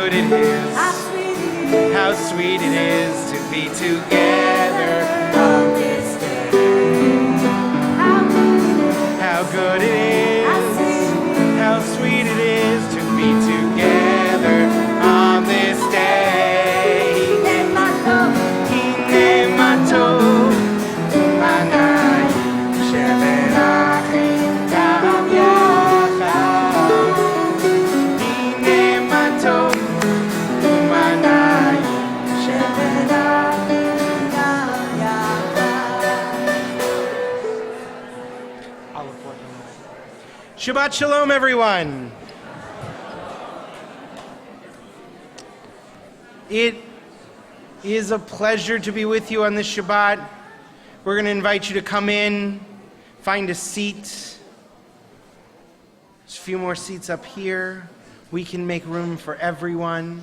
good it is, how sweet it is to be together on this day. How good it is, how sweet it is to be together on this day. Shabbat Shalom, everyone. It is a pleasure to be with you on this Shabbat. We're going to invite you to come in, find a seat. There's a few more seats up here. We can make room for everyone.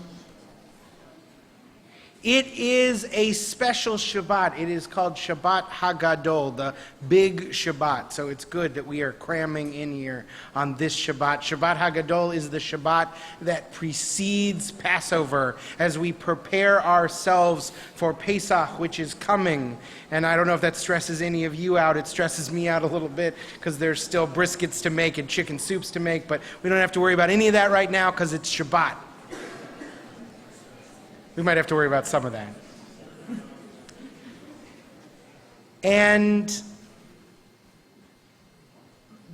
It is a special Shabbat. It is called Shabbat HaGadol, the big Shabbat. So it's good that we are cramming in here on this Shabbat. Shabbat HaGadol is the Shabbat that precedes Passover as we prepare ourselves for Pesach, which is coming. And I don't know if that stresses any of you out. It stresses me out a little bit because there's still briskets to make and chicken soups to make, but we don't have to worry about any of that right now because it's Shabbat. We might have to worry about some of that. And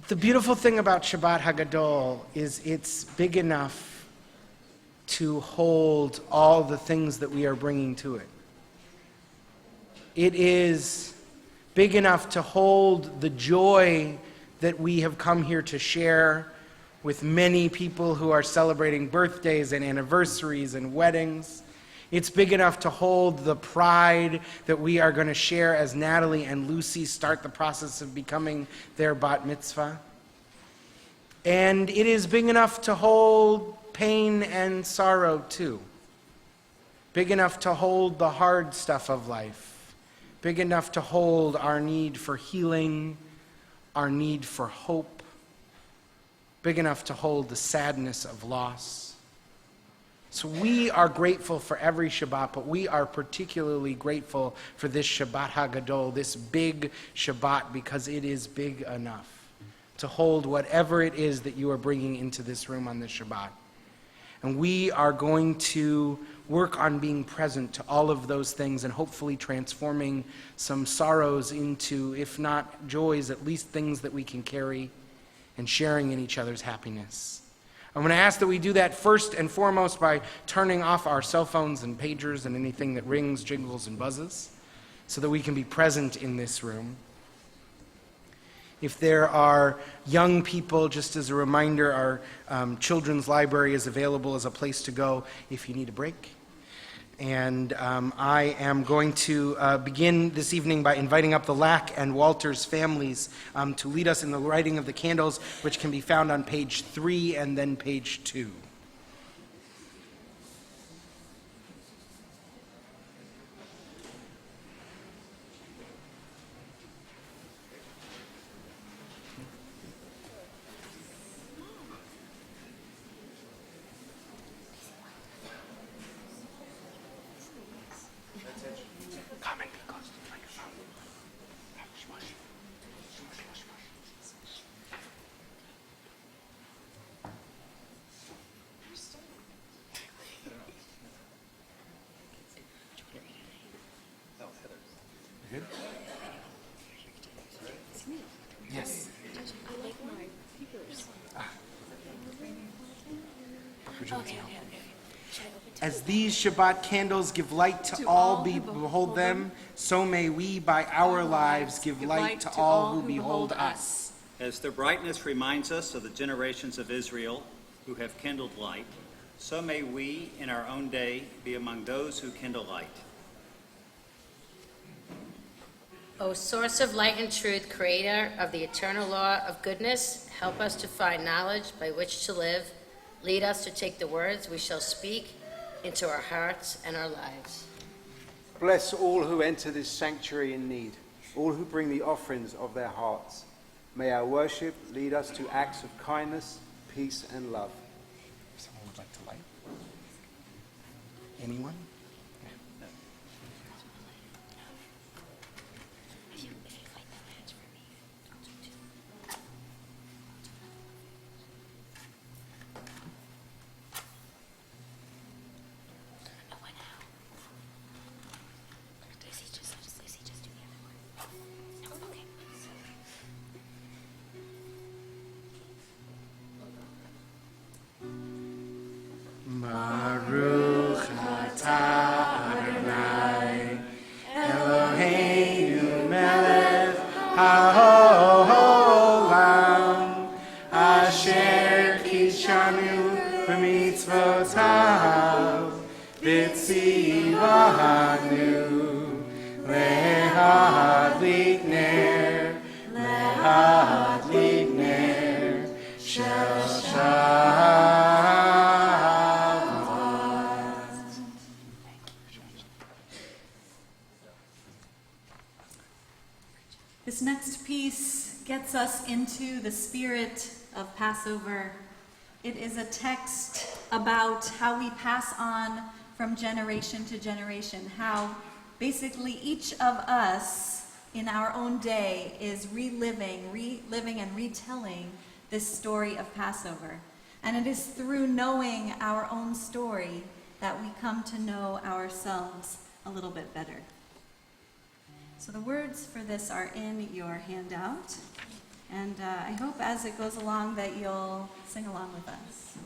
the beautiful thing about Shabbat HaGadol is it's big enough to hold all the things that we are bringing to it. It is big enough to hold the joy that we have come here to share with many people who are celebrating birthdays and anniversaries and weddings. It's big enough to hold the pride that we are going to share as Natalie and Lucy start the process of becoming their bat mitzvah. And it is big enough to hold pain and sorrow too. Big enough to hold the hard stuff of life. Big enough to hold our need for healing, our need for hope. Big enough to hold the sadness of loss. So we are grateful for every Shabbat, but we are particularly grateful for this Shabbat HaGadol, this big Shabbat, because it is big enough to hold whatever it is that you are bringing into this room on this Shabbat. And we are going to work on being present to all of those things and hopefully transforming some sorrows into, if not joys, at least things that we can carry and sharing in each other's happiness. I'm going to ask that we do that first and foremost by turning off our cell phones and pagers and anything that rings, jingles, and buzzes so that we can be present in this room. If there are young people, just as a reminder, our children's library is available as a place to go if you need a break. And I am going to begin this evening by inviting up the Lack and Walters families to lead us in the lighting of the candles, which can be found on page 3 and then page 2. Yes. As these Shabbat candles give light to all who behold them, so may we by our lives give light to all who behold us. As their brightness reminds us of the generations of Israel who have kindled light, so may we in our own day be among those who kindle light. O source of light and truth, creator of the eternal law of goodness, help us to find knowledge by which to live. Lead us to take the words we shall speak into our hearts and our lives. Bless all who enter this sanctuary in need, all who bring the offerings of their hearts. May our worship lead us to acts of kindness, peace, and love. Someone would like to light? Anyone? Baruch atah Adonai Eloheinu melech haolam asher kidshanu b'mitzvotav v'tzivanu lehadlik ner shel This next piece gets us into the spirit of Passover. It is a text about how we pass on from generation to generation, how basically each of us in our own day is reliving and retelling this story of Passover. And it is through knowing our own story that we come to know ourselves a little bit better. So the words for this are in your handout, and I hope as it goes along that you'll sing along with us.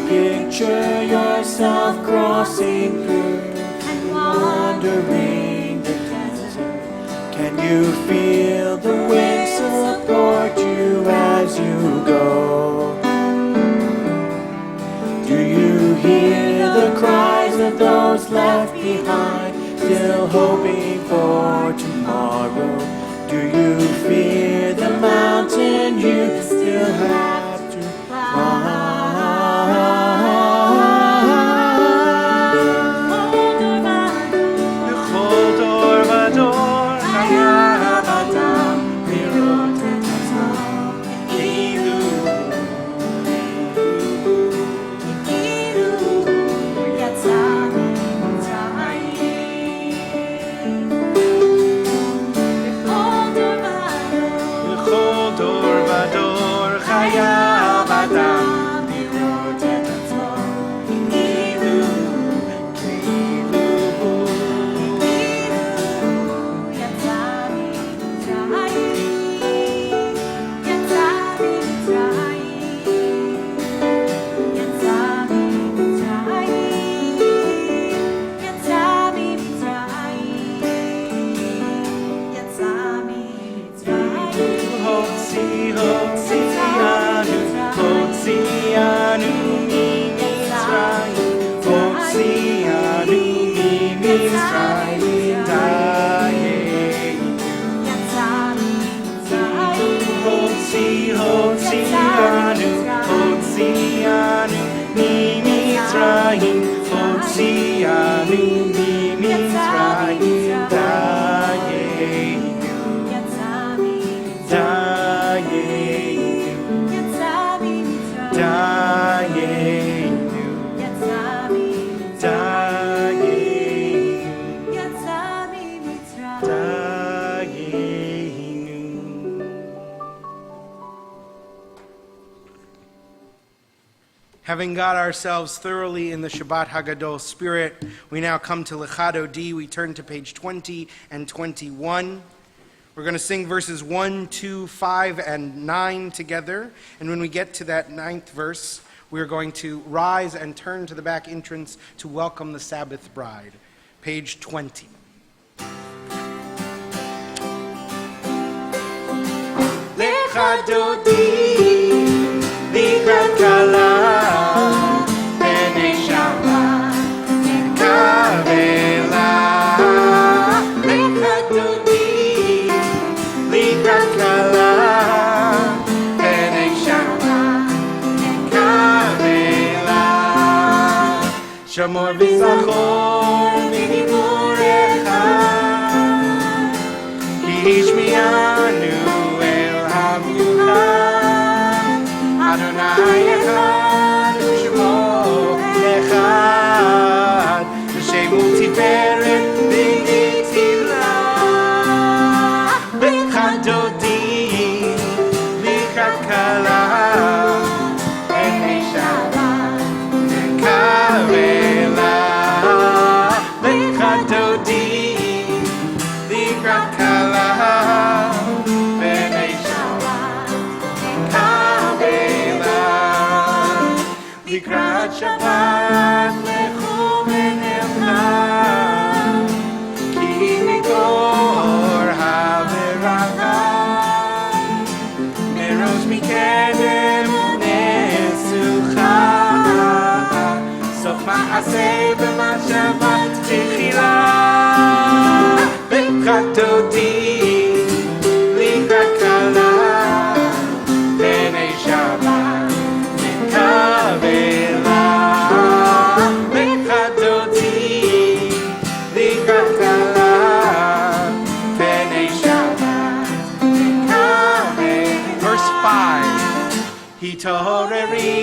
Picture yourself crossing through and wandering the desert. Can you feel the wind support you as you go? Do you hear the cries of those left behind, still hoping for tomorrow? Do you fear the mountain you still have to climb? Having got ourselves thoroughly in the Shabbat Hagadol spirit, we now come to Lechado D. We turn to page 20 and 21. We're going to sing verses 1, 2, 5, and 9 together. And when we get to that 9th verse, we're going to rise and turn to the back entrance to welcome the Sabbath bride. Page 20. Lechado di, likrat kala, b'nei Shabbat, nekavela. Lechado di, likrat kala, b'nei Shabbat, nekavela. Shamor v'zachor minimurecha, ki yishmi'anu Adonai echad, Shemo echad, Shemu tiferet v'nitila. Lechado di, likrat kala, b'nei Shabbat, nekavela. Lechado di, likrat kala, b'nei Shabbat, nekavela. Likrat Shabbat lechu v'nelcha, ki mikor haverava, merosh mikedem u'nesucha, sof ma'aseh b'machshavat tchila. Lechado di, likrat kala, b'nei Shabbat, nekavela. Lechado di, likrat kala, b'nei Shabbat, nekavela. Verse 5. Hitoreri,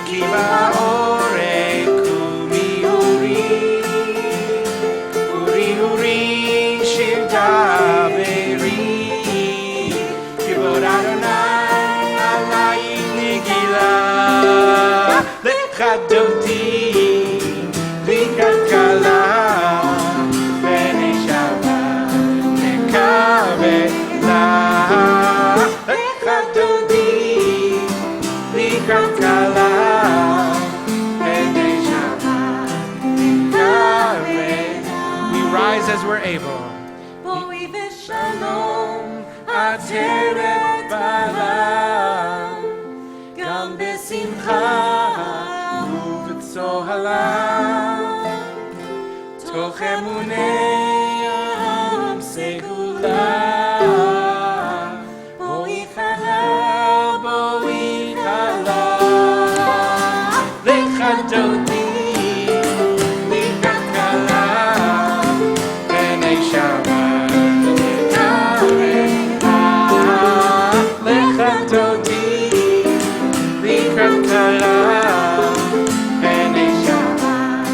ki ba'orei kumi uri, uri shir daveri, kivod Adonai alai nigila. Lechado di, likrat kala, b'nei Shabbat, nekavela. Lechado di, likrat kala, b'nei Shabbat, nekavela. We rise as we're able. Boi v'shalom, Ateret bala, gam besimcha ובצוהלה, תוך אמוני העם סגולה. בואי חלה, בואי חלה, לכדו די, לקראת כלה, בני שבת נקרבה. לכדו די, לקראת כלה, בני שבת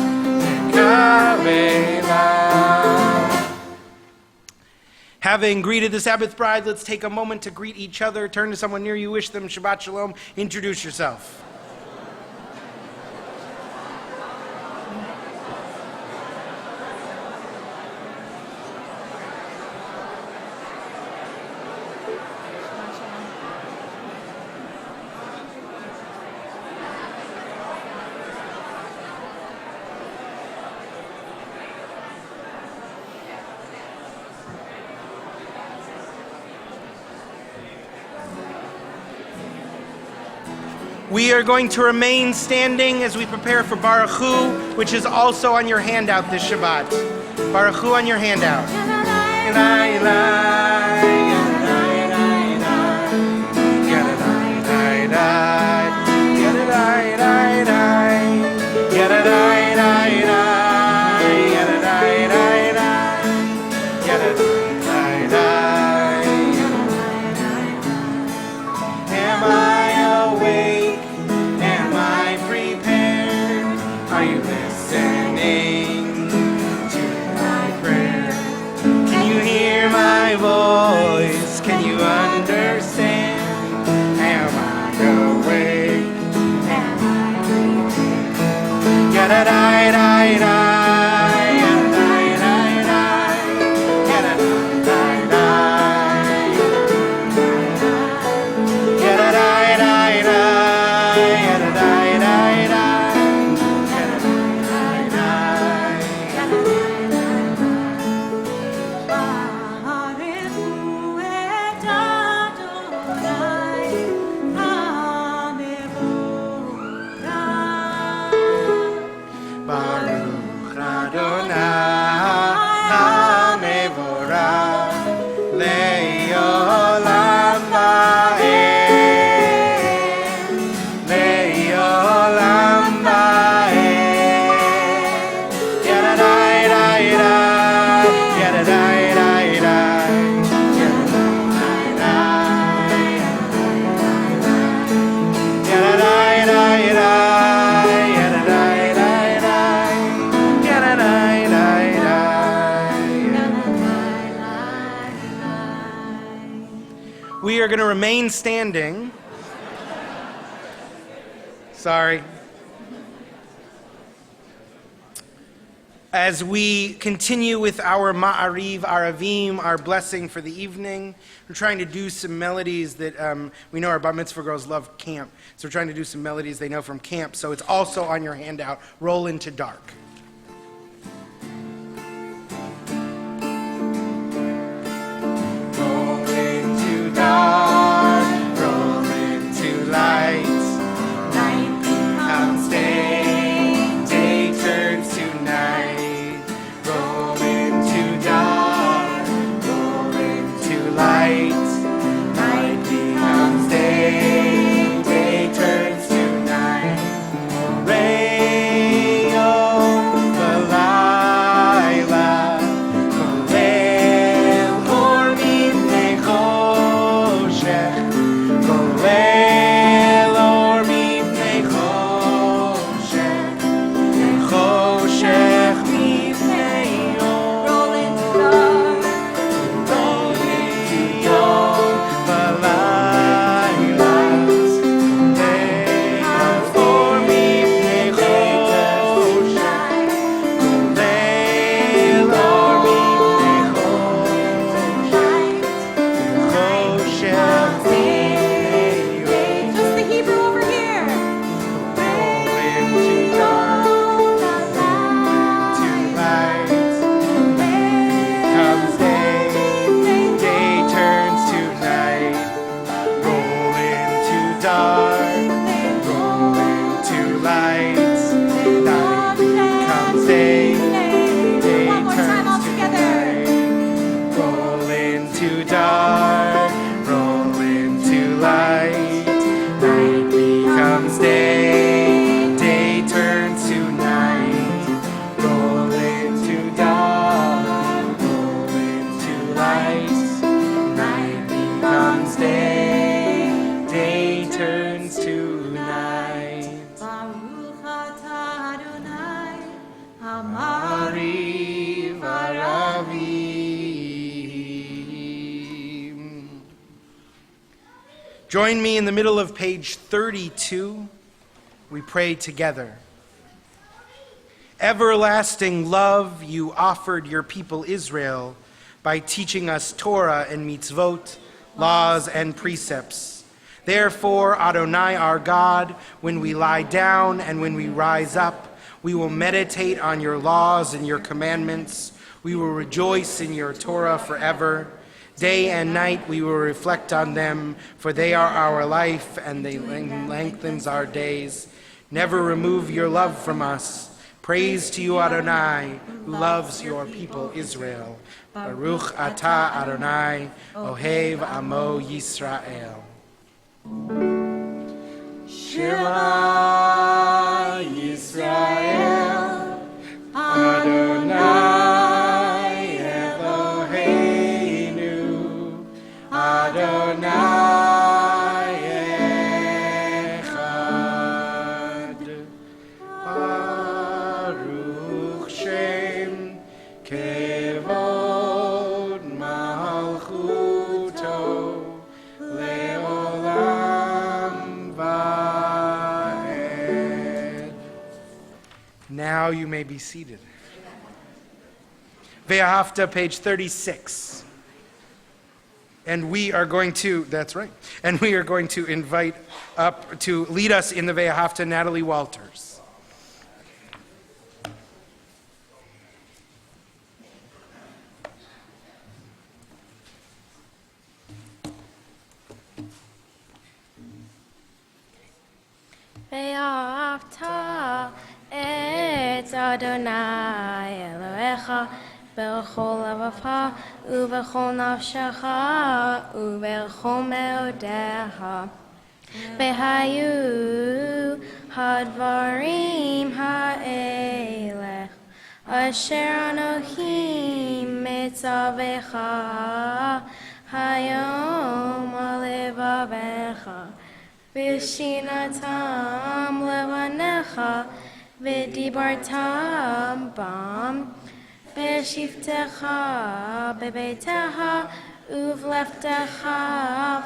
נקרבה. Having greeted the Sabbath bride, let's take a moment to greet each other. Turn to someone near you, wish them Shabbat Shalom. Introduce yourself. We are going to remain standing as we prepare for Baruch Hu, which is also on your handout this Shabbat. Baruch Hu on your handout. Am I awake? Am I prepared? Are you listening to my prayer? Can you hear my voice? We are going to remain standing. Sorry. As we continue with our Ma'ariv, Aravim, our blessing for the evening, we're trying to do some melodies that we know our Bat Mitzvah girls love camp. So we're trying to do some melodies they know from camp. So it's also on your handout, Roll Into Dark. Roll into dark, roll into light. Night becomes day, day turns to night. Roll into dark, roll into light. Night becomes day, day turns to night. Rayo Balayla, Kolel Or Mipnei Choshech, Kolel Or Mipnei Choshech, Choshech Mipnei Or. Roll into dark. Roll into Yom Balayla, Kolel Or Mipnei Choshech, Kolel Or Mipnei Choshech, Choshech Mipnei Or. Just the Hebrew over here. Roll into dark, to light. Comes day, day turns to night. Roll into dark, roll into light. Night comes day, day One more time all turns to together. night. Roll into dark, roll into light. Night becomes day, day turns to night. Roll into dark, roll into light. Night becomes day, day turns to night. Baruch atah Adonai, Ariv Aravim. Join me in the middle of page 32. We pray together. Everlasting love you offered your people Israel by teaching us Torah and mitzvot, laws and precepts. Therefore, Adonai our God, when we lie down and when we rise up, we will meditate on your laws and your commandments. We will rejoice in your Torah forever. Day and night we will reflect on them, for they are our life and they lengthens our days. Never remove your love from us. Praise to you, Adonai, who loves your people Israel. Baruch atah Adonai, Ohev Amo Yisrael. Shema Yisrael, Adonai Eloheinu, Adonai Echad. Baruch Shem Kevod Malchuto Leolam Vaed. Now Now you may be seated. Ve'ahavta, page 36. And we are going to, that's right, and we are going to invite up to lead us in the Ve'ahavta Natalie Walters. Ve'ahavta et Adonai Elohecha b'chol levacha u'b'chol nafshecha u'b'chol meodecha. V'hayu hadvarim ha'elech asher anochim mitzavecha hayom alevavecha. V'shinatam levanecha v'dibartam bam v'shiftecha bebetecha uvleftecha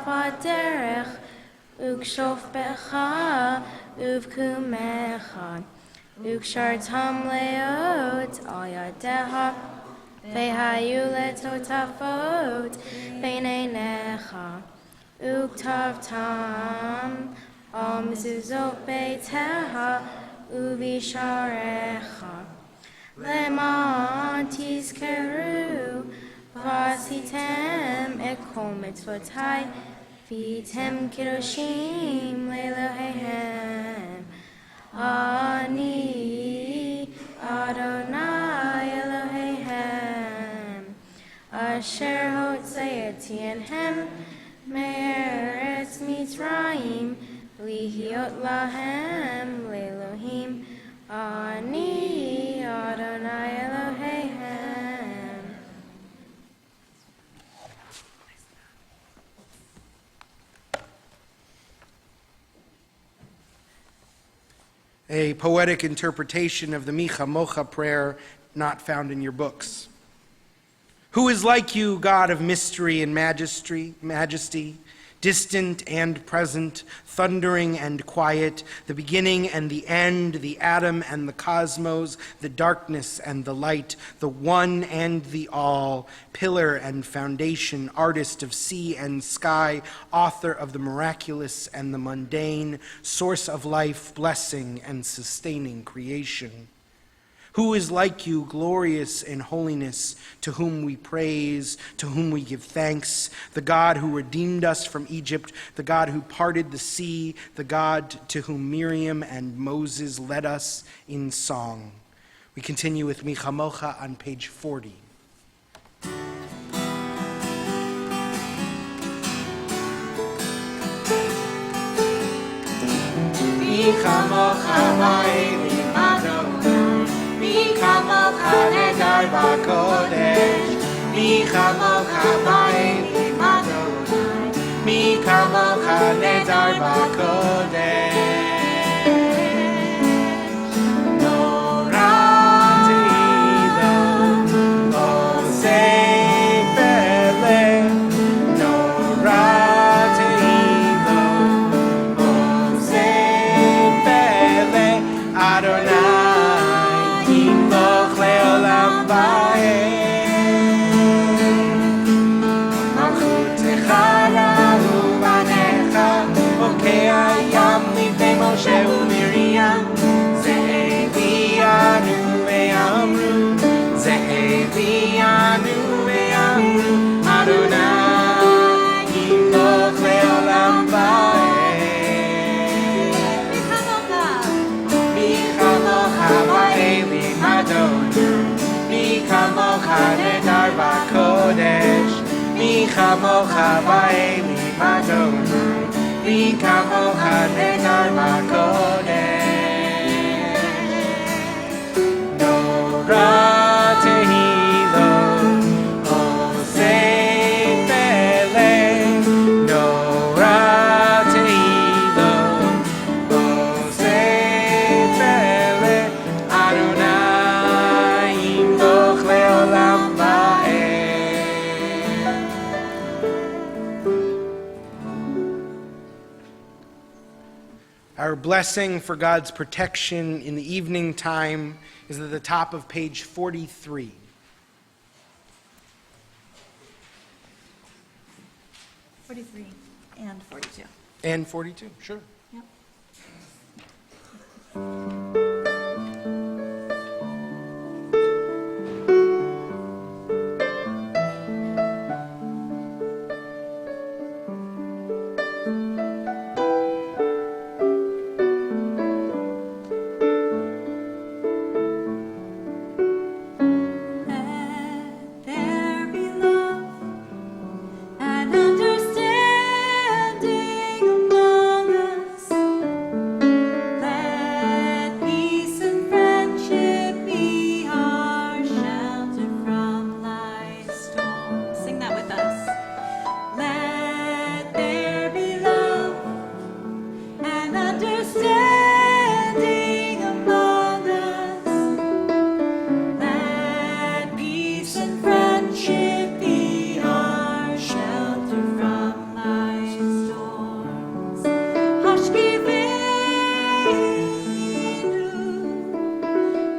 faderech ukshofbecha uvkumecha ukshartam leot al yadecha v'hayu letotafot b'neinecha Uktavtam al mezuzot beiteha uvisharecha leman tizkeru vasitem et kol mitzvotai vitem kidoshim leelohehem ani Adonai Elohehem asher hotzayati enhem Me'eretz Mitzrayim, lihiot lahem le'elohim, ani Adonai Elohehem. A poetic interpretation of the Micha Mocha prayer not found in your books. Who is like you, God of mystery and majesty, distant and present, thundering and quiet, the beginning and the end, the atom and the cosmos, the darkness and the light, the one and the all, pillar and foundation, artist of sea and sky, author of the miraculous and the mundane, source of life, blessing and sustaining creation. Who is like you, glorious in holiness, to whom we praise, to whom we give thanks, the God who redeemed us from Egypt, the God who parted the sea, the God to whom Miriam and Moses led us in song. We continue with Micha Mocha on page 40. Micha Mocha Va'elim Adonai Micha Mocha Nedar B'Kodesh Micha Mocha Va'elim Adonai Micha Mocha Nedar B'Kodesh Nora Te'ilom Osei Pele Nora Te'ilom Osei Pele Adonai Moshe u'Miriam Ze'evianu ve'amru Ze'evianu ve'amru Adonai Yimloch le'olam va'ed Micha Mocha Va'elim Adonai Micha Mocha Nedar B'Kodesh Micha Mocha Va'elim Adonai Micha Mocha Nedar B'Kodesh Nora Tehillah Osei Pele Nora Tehillah Osei Pele Adonai Yimloch le'olam va'ed. Our Our blessing for God's protection in the evening time is at the top of page 43. And 42. And 42, sure. Yep. Let there be love and understanding among us. Let peace and friendship be our shelter from life's storm. Sing that with us. Let there be love and understanding among us. Let peace and friendship be our shelter from life's storms. Hashkivenu,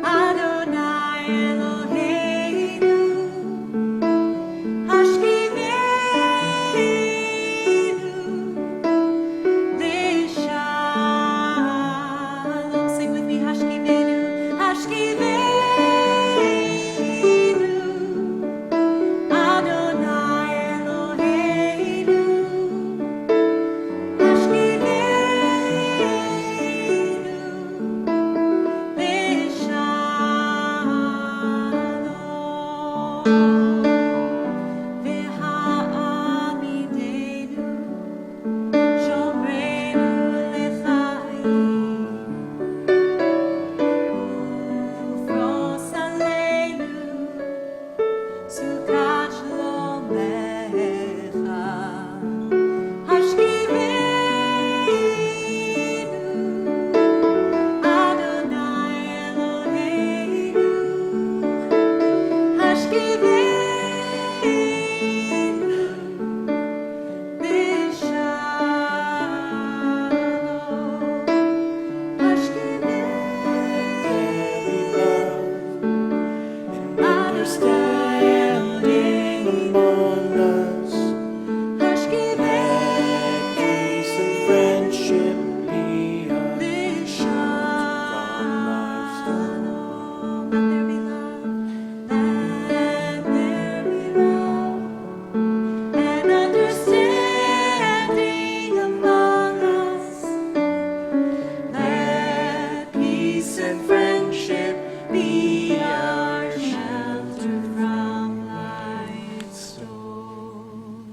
Adonai Eloheinu. Hashkivenu, Lishalom. Sing with me, Hashkivenu, Hashkivenu, Adonai Eloheinu. Hashkivenu, Lishalom. V'ha'amidenu, shomrenu l'chaim. Ufros aleinu, sukat shalom lecha. Hashkivenu, Adonai Eloheinu. Hashkivenu, Lishalom. Understanding among us. Let peace and friendship be our Let there be love, let there be love, and understanding among us. Let peace and friendship be our shelter from life's storm.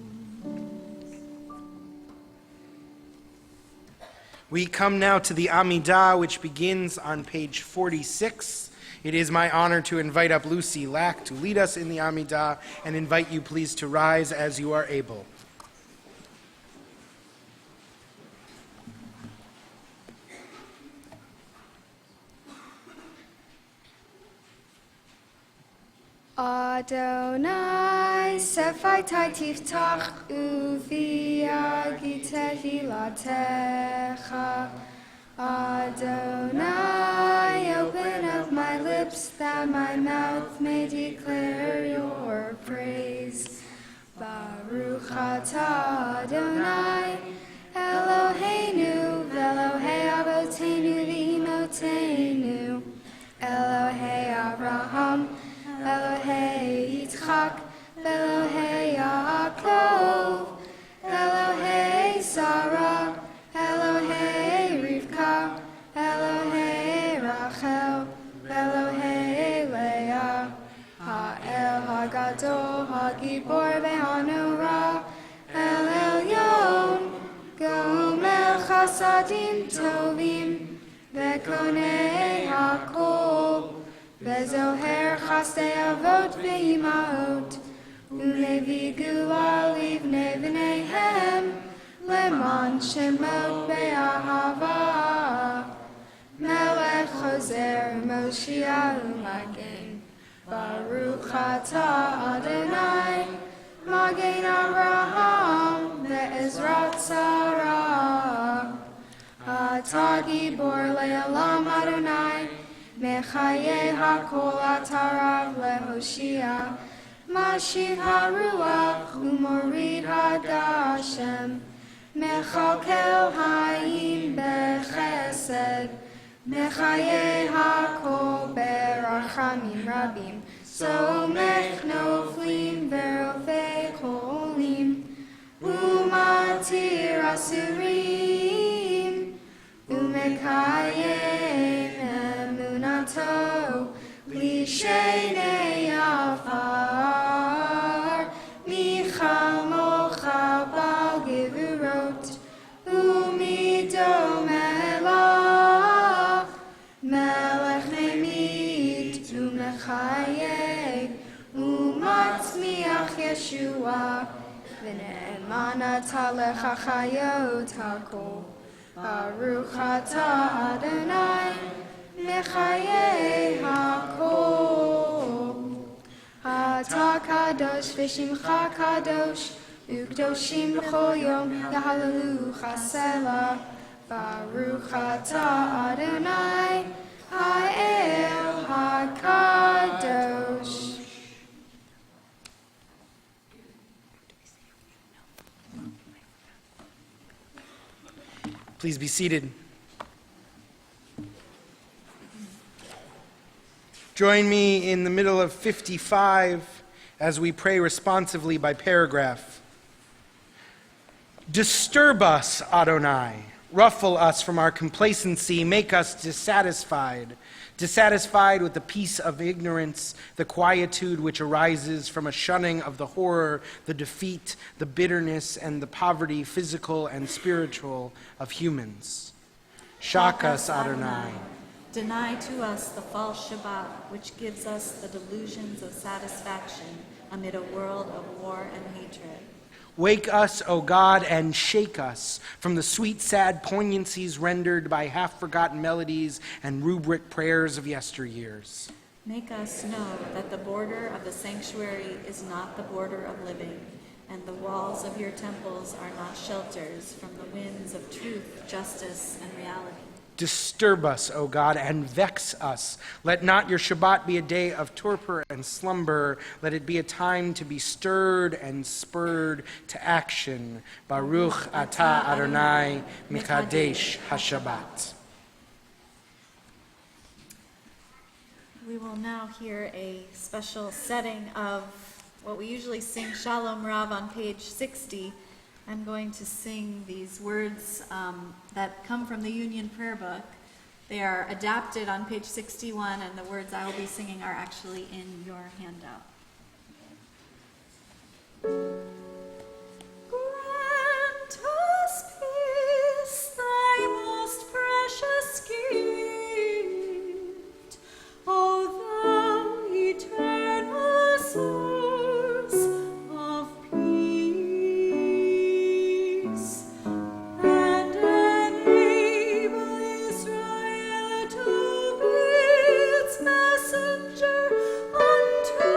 We come now to the Amidah, which begins on page 46. It is my honor to invite up Lucy Lack to lead us in the Amidah, and invite you please to rise as you are able. Adonai, Sephatai tiftach uvi agite hilatecha. Adonai, open up my lips that my mouth may declare your praise. Baruch atah Adonai, Eloheinu, Elohei Avotenu v'Imotenu, Elohei Abraham, Elohei Yitzchak, Elohei Yaakov, Elohei Sarah, Elohei Rivka, Elohei Rachel, Elohei Leah, Ha'el HaGadol, HaGibor ve'Hanora, El Elyon, Gomel Chasadim Tovim, Ve'konei HaKol, Ve'zoher Chasdei Avot ve'Imaot, Ulevi Gula Livnei V'neihem, Leman Shemot be'ahava, Melech Choser Moshiach Magen, Baruch atah Adonai, Magen Avraham ve'Ezrat Sarah. Ata gibor le'olam Adonai, Mechaye hakol atarav lehoshia, Mashiv haruach umorid hadashem, Mechalkel hayim bechesed, Mechaye hakol berachamim rabim, Somech noflim verofei cholim, Umatir asurim, Umekayem emunato, Lishenei afar, Michal mocha bal gevurot, Umido melach, Melech nemit umechayeg, Umatzmiach Yeshua, V'ne'emanata lecha chayot hakol, Baruch atah Adonai, Mechaye hakol. Atah kadosh v'shimcha kadosh, U'kdoshim l'chol yom yahalalu chasela, Baruch atah Adonai, Ha'el hakadosh. Please be seated. Join me in the middle of 55 as we pray responsively by paragraph. Disturb us, Adonai. Ruffle us from our complacency. Make us dissatisfied with the peace of ignorance, the quietude which arises from a shunning of the horror, the defeat, the bitterness, and the poverty, physical and spiritual, of humans. Shock us, Adonai. Deny to us the false Shabbat, which gives us the delusions of satisfaction amid a world of war and hatred. Wake us, O God, and shake us from the sweet, sad poignancies rendered by half-forgotten melodies and rubric prayers of yesteryears. Make us know that the border of the sanctuary is not the border of living, and the walls of your temples are not shelters from the winds of truth, justice, and reality. Disturb us, O God, and vex us. Let not your Shabbat be a day of torpor and slumber. Let it be a time to be stirred and spurred to action. Baruch atah Adonai Mikadesh HaShabbat. We will now hear a special setting of what we usually sing Shalom Rav on page 60. I'm going to sing these words that come from the Union Prayer Book. They are adapted on page 61, and the words I will be singing are actually in your handout. Grant us peace, thy most precious gift, O thou eternal source of peace, and enable Israel to be its messenger unto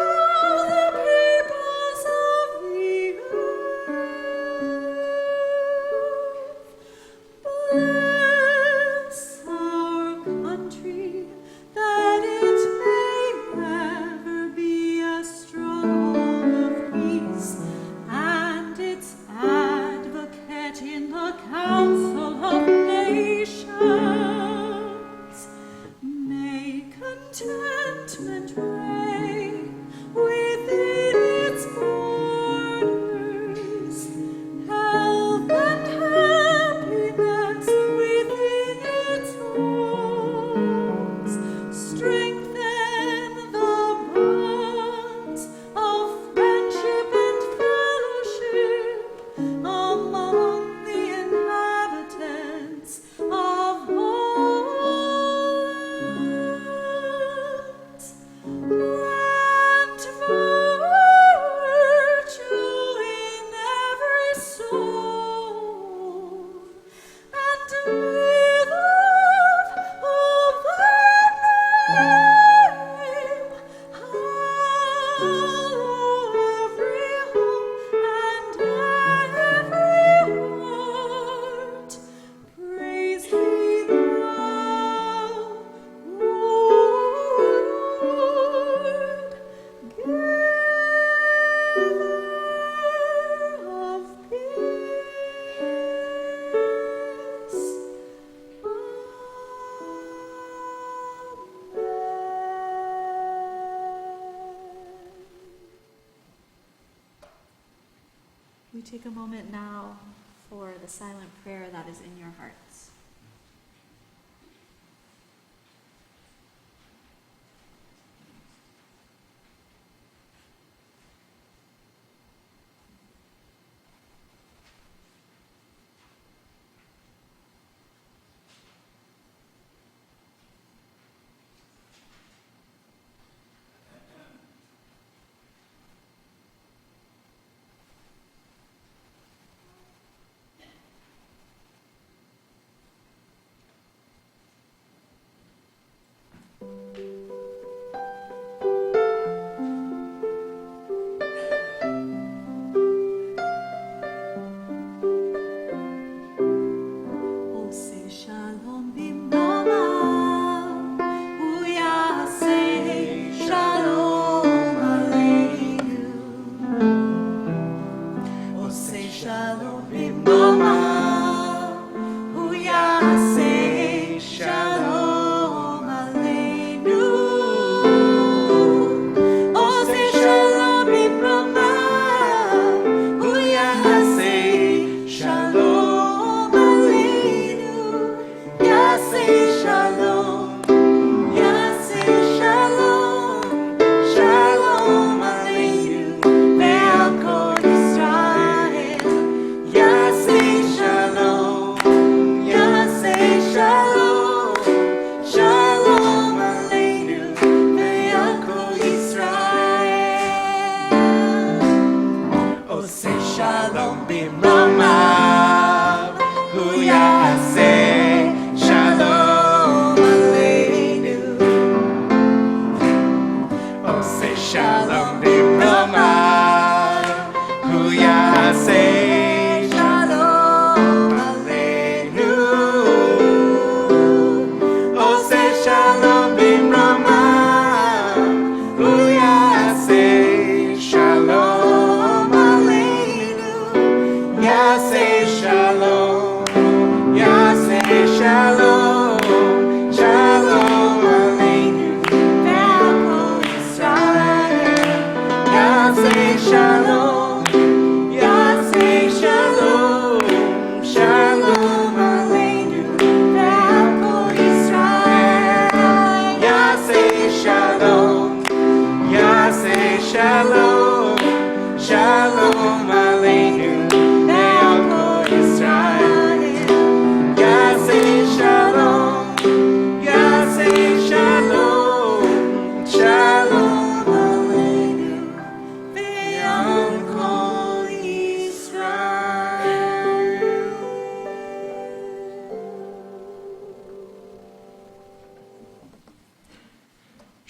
we take a moment now for the silent prayer that is in your hearts?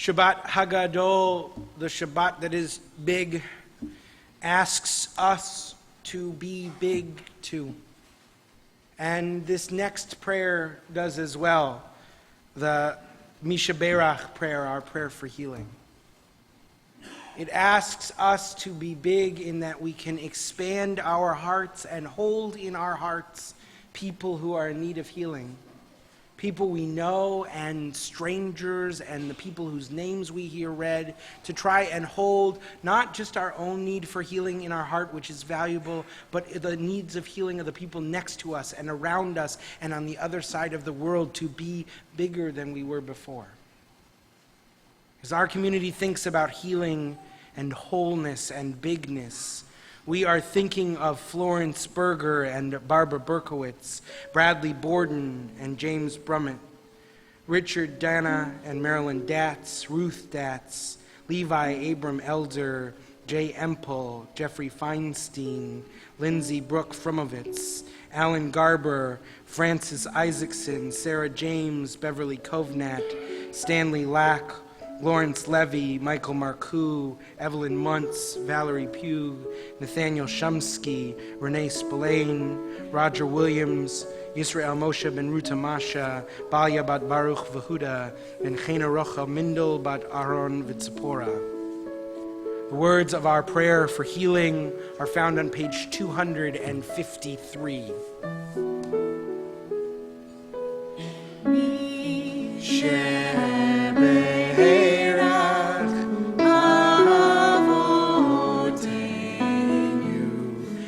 Shabbat Hagadol, the Shabbat that is big, asks us to be big too. And this next prayer does as well. The Misha Berach prayer, our prayer for healing. It asks us to be big in that we can expand our hearts and hold in our hearts people who are in need of healing. People we know and strangers and the people whose names we hear read, to try and hold not just our own need for healing in our heart, which is valuable, but the needs of healing of the people next to us and around us and on the other side of the world, to be bigger than we were before. As our community thinks about healing and wholeness and bigness, we are thinking of Florence Berger and Barbara Berkowitz, Bradley Borden and James Brummett, Richard Dana and Marilyn Datz, Ruth Datz, Levi Abram Elder, Jay Empel, Jeffrey Feinstein, Lindsay Brooke Frumovitz, Alan Garber, Francis Isaacson, Sarah James, Beverly Kovnat, Stanley Lack, Lawrence Levy, Michael Marcoux, Evelyn Muntz, Valerie Pugh, Nathaniel Shumsky, Renee Spillane, Roger Williams, Yisrael Moshe ben Ruta Masha, Balya bat Baruch Vahuda, and Chena Rochel Mindel bat Aaron Vitzipora. The words of our prayer for healing are found on page 253.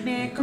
Make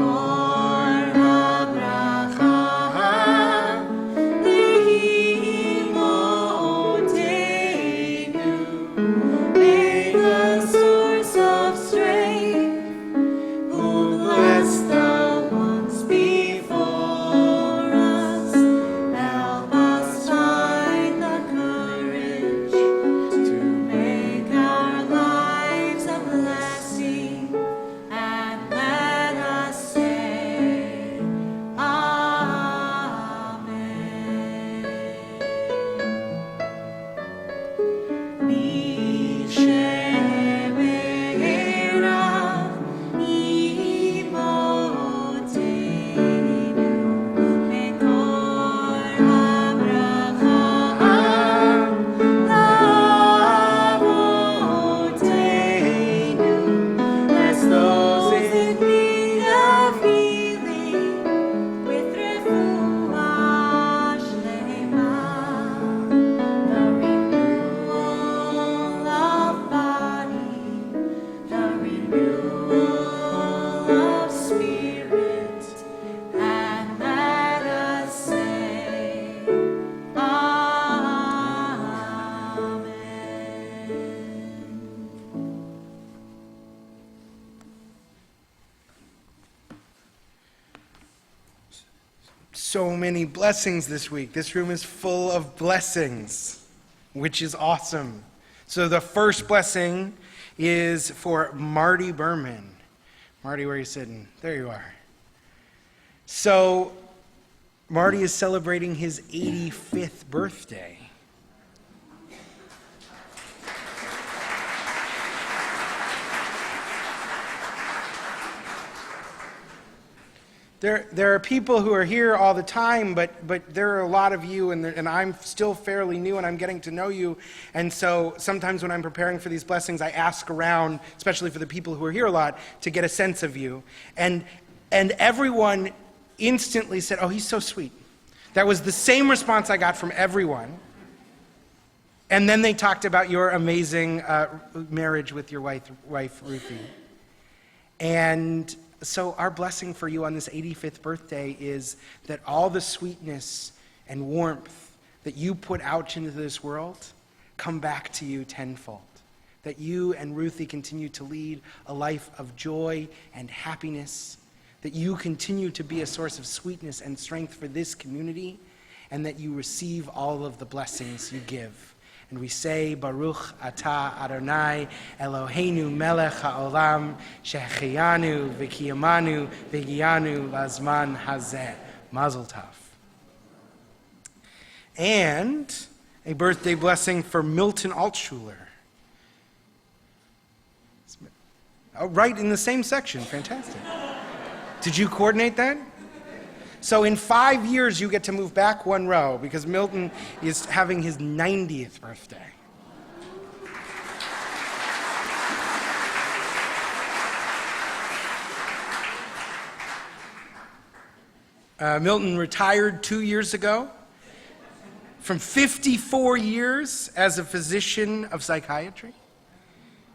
so many blessings this week. This room is full of blessings, which is awesome. So the first blessing is for Marty Berman. Marty, where are you sitting? There you are. So Marty is celebrating his 85th birthday. There are people who are here all the time, but there are a lot of you, and I'm still fairly new, and I'm getting to know you. And so sometimes when I'm preparing for these blessings, I ask around, especially for the people who are here a lot, to get a sense of you. And everyone instantly said, "Oh, he's so sweet." That was the same response I got from everyone. And then they talked about your amazing marriage with your wife Ruthie. And so our blessing for you on this 85th birthday is that all the sweetness and warmth that you put out into this world come back to you tenfold. That you and Ruthie continue to lead a life of joy and happiness. That you continue to be a source of sweetness and strength for this community. And that you receive all of the blessings you give. And we say, Baruch Atah Adonai Eloheinu Melech HaOlam Shehecheyanu V'kiyamanu V'giyanu Lazman Hazeh. Mazel Tov. And a birthday blessing for Milton Altshuler. Oh, right in the same section. Fantastic. Did you coordinate that? So in 5 years, you get to move back one row because Milton is having his 90th birthday. Milton retired 2 years ago from 54 years as a physician of psychiatry.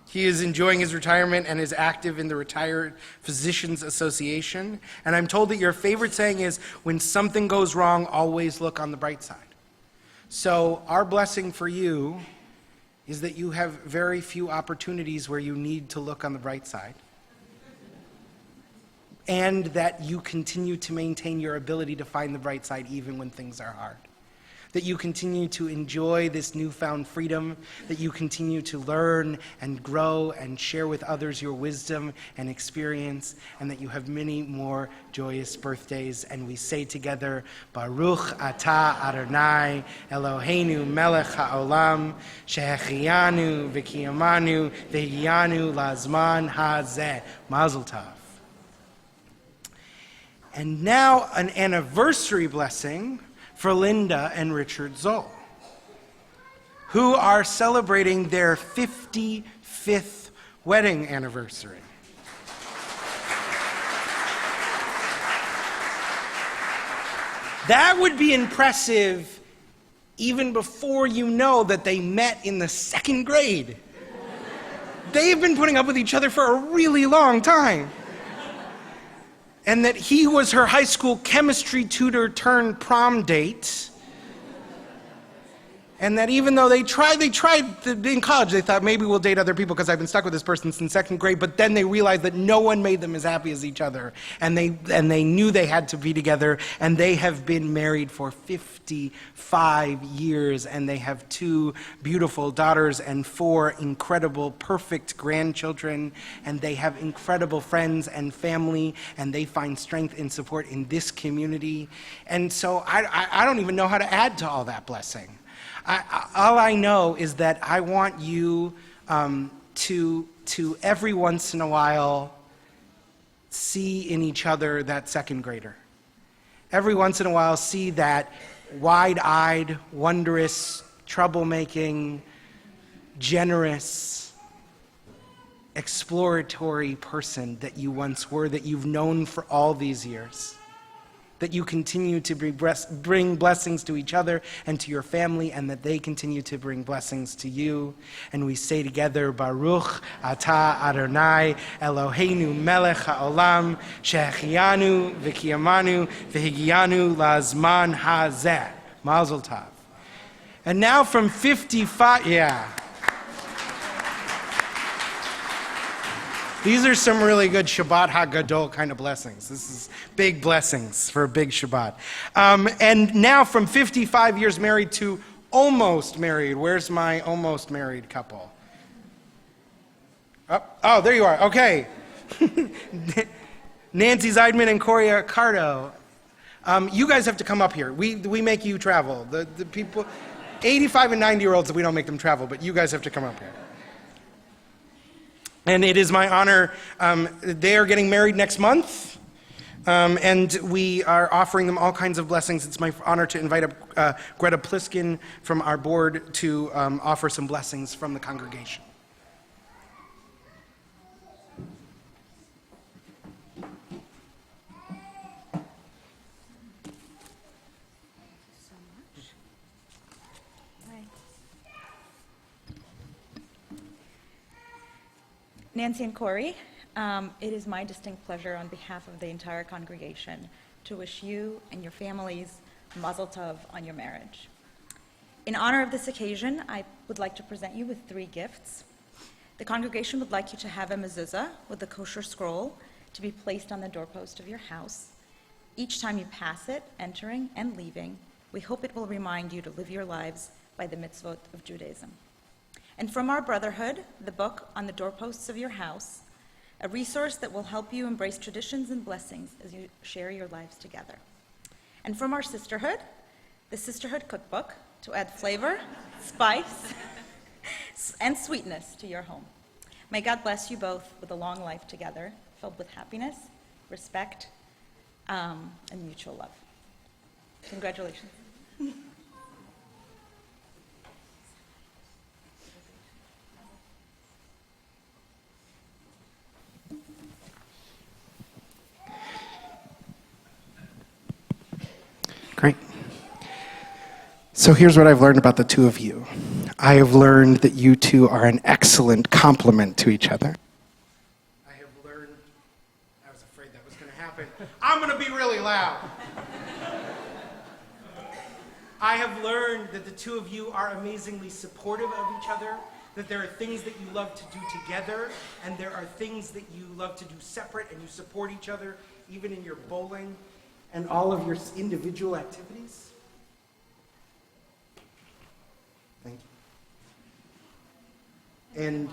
He is enjoying his retirement and is active in the Retired Physicians Association. And I'm told that your favorite saying is, when something goes wrong, always look on the bright side. So our blessing for you is that you have very few opportunities where you need to look on the bright side. And that you continue to maintain your ability to find the bright side even when things are hard. That you continue to enjoy this newfound freedom, that you continue to learn and grow and share with others your wisdom and experience, and that you have many more joyous birthdays. And we say together, Baruch Atah Adonai Eloheinu Melech HaOlam Shehecheyanu V'kiyamanu V'higiyanu Lazman Hazeh. Mazel Tov. And now an anniversary blessing for Linda and Richard Zoll, who are celebrating their 55th wedding anniversary. That would be impressive even before you know that they met in the 2nd grade. They've been putting up with each other for a really long time. And that he was her high school chemistry tutor turned prom date. And that even though they tried in college, they thought maybe we'll date other people because I've been stuck with this person since 2nd grade, but then they realized that no one made them as happy as each other. And they knew they had to be together, and they have been married for 55 years, and they have 2 beautiful daughters and 4 incredible, perfect grandchildren, and they have incredible friends and family, and they find strength and support in this community. And so I don't even know how to add to all that blessing. All I know is that I want you to every once in a while see in each other that 2nd grader. Every once in a while see that wide-eyed, wondrous, troublemaking, generous, exploratory person that you once were, that you've known for all these years. That you continue to bring blessings to each other and to your family, and that they continue to bring blessings to you. And we say together, Baruch Atah Adonai Eloheinu Melech HaOlam Shehecheyanu V'kiyamanu V'higiyanu Lazman Hazeh. Mazel Tov. And now from 55, These are some really good Shabbat HaGadol kind of blessings. This is big blessings for a big Shabbat. And now from 55 years married to almost married. Where's my almost married couple? Oh, there you are. Okay. Nancy Zeidman and Coria Cardo. You guys have to come up here. We make you travel. The people, 85 and 90-year-olds, we don't make them travel, but you guys have to come up here. And it is my honor, they are getting married next month, and we are offering them all kinds of blessings. It's my honor to invite up Greta Pliskin from our board to offer some blessings from the congregation. Nancy and Corey, it is my distinct pleasure on behalf of the entire congregation to wish you and your families mazel tov on your marriage. In honor of this occasion, I would like to present you with 3 gifts. The congregation would like you to have a mezuzah with a kosher scroll to be placed on the doorpost of your house. Each time you pass it, entering and leaving, we hope it will remind you to live your lives by the mitzvot of Judaism. And from our brotherhood, the book On the Doorposts of Your House, a resource that will help you embrace traditions and blessings as you share your lives together. And from our sisterhood, the Sisterhood Cookbook to add flavor, spice, and sweetness to your home. May God bless you both with a long life together, filled with happiness, respect, and mutual love. Congratulations. Great. So here's what I've learned about the two of you. I have learned that you two are an excellent complement to each other. I have learned, I was afraid that was going to happen. I'm going to be really loud. I have learned that the two of you are amazingly supportive of each other, that there are things that you love to do together, and there are things that you love to do separate, and you support each other, even in your bowling and all of your individual activities. Thank you.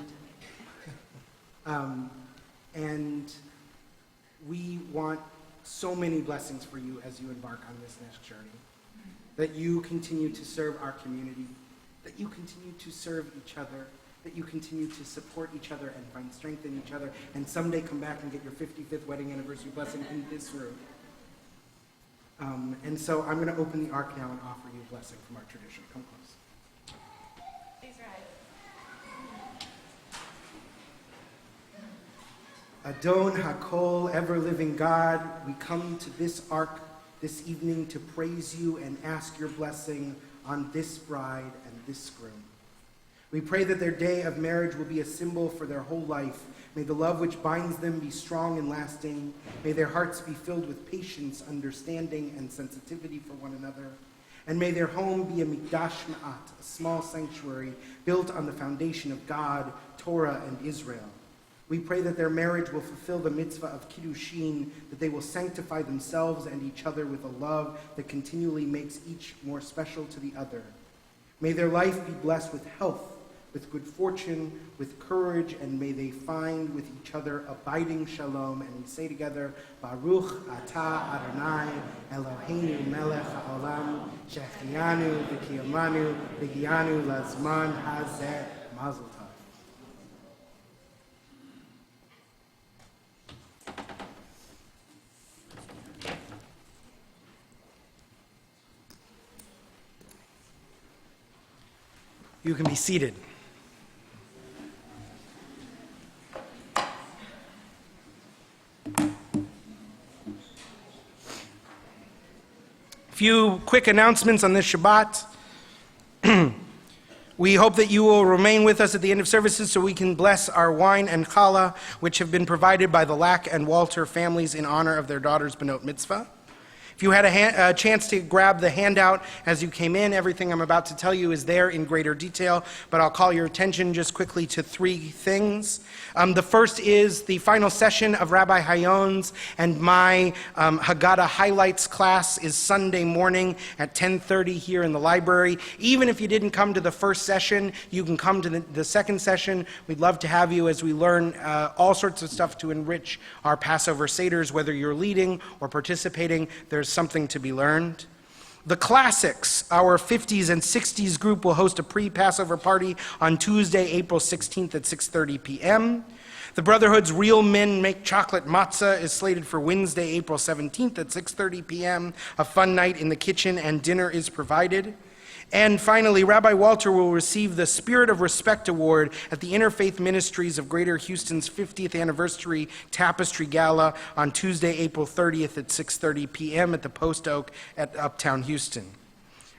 And we want so many blessings for you as you embark on this next journey. That you continue to serve our community, that you continue to serve each other, that you continue to support each other and find strength in each other, and someday come back and get your 55th wedding anniversary blessing in this room. And so I'm going to open the ark now and offer you a blessing from our tradition. Come close. Please rise. Adon HaKol, ever-living God, we come to this ark this evening to praise you and ask your blessing on this bride and this groom. We pray that their day of marriage will be a symbol for their whole life. May the love which binds them be strong and lasting. May their hearts be filled with patience, understanding, and sensitivity for one another. And may their home be a mikdash ma'at, a small sanctuary built on the foundation of God, Torah, and Israel. We pray that their marriage will fulfill the mitzvah of kiddushin, that they will sanctify themselves and each other with a love that continually makes each more special to the other. May their life be blessed with health, with good fortune, with courage, and may they find with each other abiding shalom. And we say together, Baruch atah Adonai Eloheinu melech haolam, shechianu v'kiyamanu v'gianu lazman hazeh mazel tov. You can be seated. Few quick announcements on this Shabbat. We hope that you will remain with us at the end of services so we can bless our wine and challah, which have been provided by the Lack and Walter families in honor of their daughter's Benot Mitzvah. If you had a chance to grab the handout as you came in, everything I'm about to tell you is there in greater detail, but I'll call your attention just quickly to three things. The first is the final session of Rabbi Hayon's and my Haggadah Highlights class is Sunday morning at 10:30 here in the library. Even if you didn't come to the first session, you can come to the second session. We'd love to have you as we learn all sorts of stuff to enrich our Passover Seders, whether you're leading or participating. There's something to be learned. The Classics, our 50s and 60s group, will host a pre-Passover party on Tuesday, April 16th at 6:30 p.m. The Brotherhood's Real Men Make Chocolate Matzah is slated for Wednesday, April 17th at 6:30 p.m. A fun night in the kitchen and dinner is provided. And finally, Rabbi Walter will receive the Spirit of Respect Award at the Interfaith Ministries of Greater Houston's 50th Anniversary Tapestry Gala on Tuesday, April 30th at 6:30 p.m. at the Post Oak at Uptown Houston.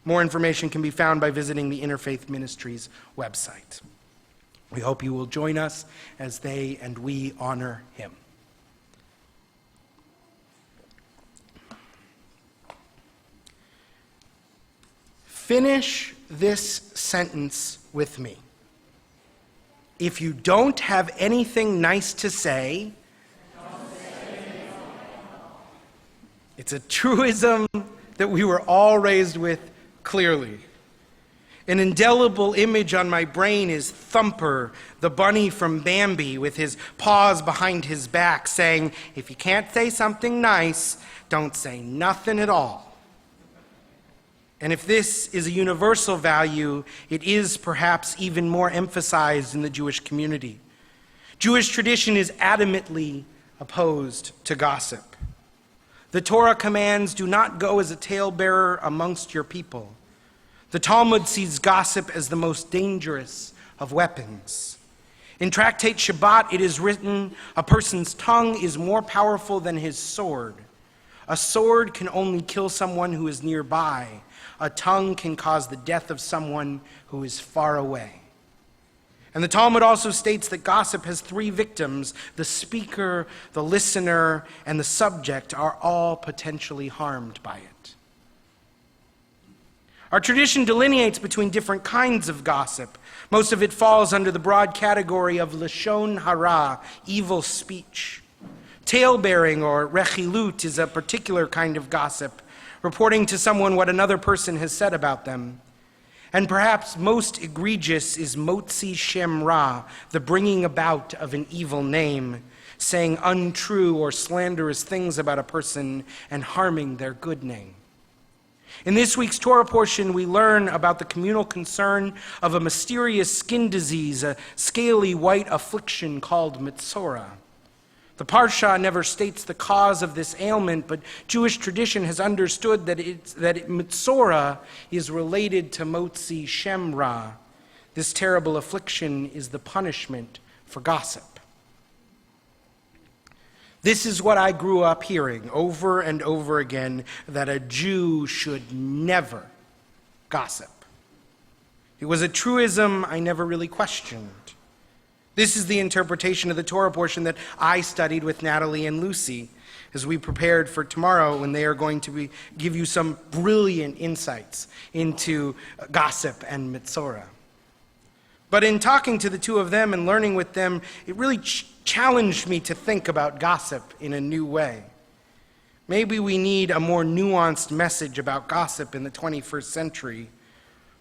More information can be found by visiting the Interfaith Ministries website. We hope you will join us as they and we honor him. Finish this sentence with me. If you don't have anything nice to say, it's a truism that we were all raised with clearly. An indelible image on my brain is Thumper, the bunny from Bambi, with his paws behind his back, saying, if you can't say something nice, don't say nothing at all. And if this is a universal value, it is perhaps even more emphasized in the Jewish community. Jewish tradition is adamantly opposed to gossip. The Torah commands, do not go as a talebearer amongst your people. The Talmud sees gossip as the most dangerous of weapons. In Tractate Shabbat, it is written, a person's tongue is more powerful than his sword. A sword can only kill someone who is nearby. A tongue can cause the death of someone who is far away. And the Talmud also states that gossip has three victims. The speaker, the listener, and the subject are all potentially harmed by it. Our tradition delineates between different kinds of gossip. Most of it falls under the broad category of lashon hara, evil speech. Talebearing, or rechilut, is a particular kind of gossip, reporting to someone what another person has said about them. And perhaps most egregious is motzi shem ra, the bringing about of an evil name, saying untrue or slanderous things about a person and harming their good name. In this week's Torah portion, we learn about the communal concern of a mysterious skin disease, a scaly white affliction called Mitzorah. The Parsha never states the cause of this ailment, but Jewish tradition has understood that Mitzorah is related to Motzi Shem Ra. This terrible affliction is the punishment for gossip. This is what I grew up hearing over and over again, that a Jew should never gossip. It was a truism I never really questioned. This is the interpretation of the Torah portion that I studied with Natalie and Lucy as we prepared for tomorrow, when they are going to give you some brilliant insights into gossip and Mitzorah. But in talking to the two of them and learning with them, it really challenged me to think about gossip in a new way. Maybe we need a more nuanced message about gossip in the 21st century.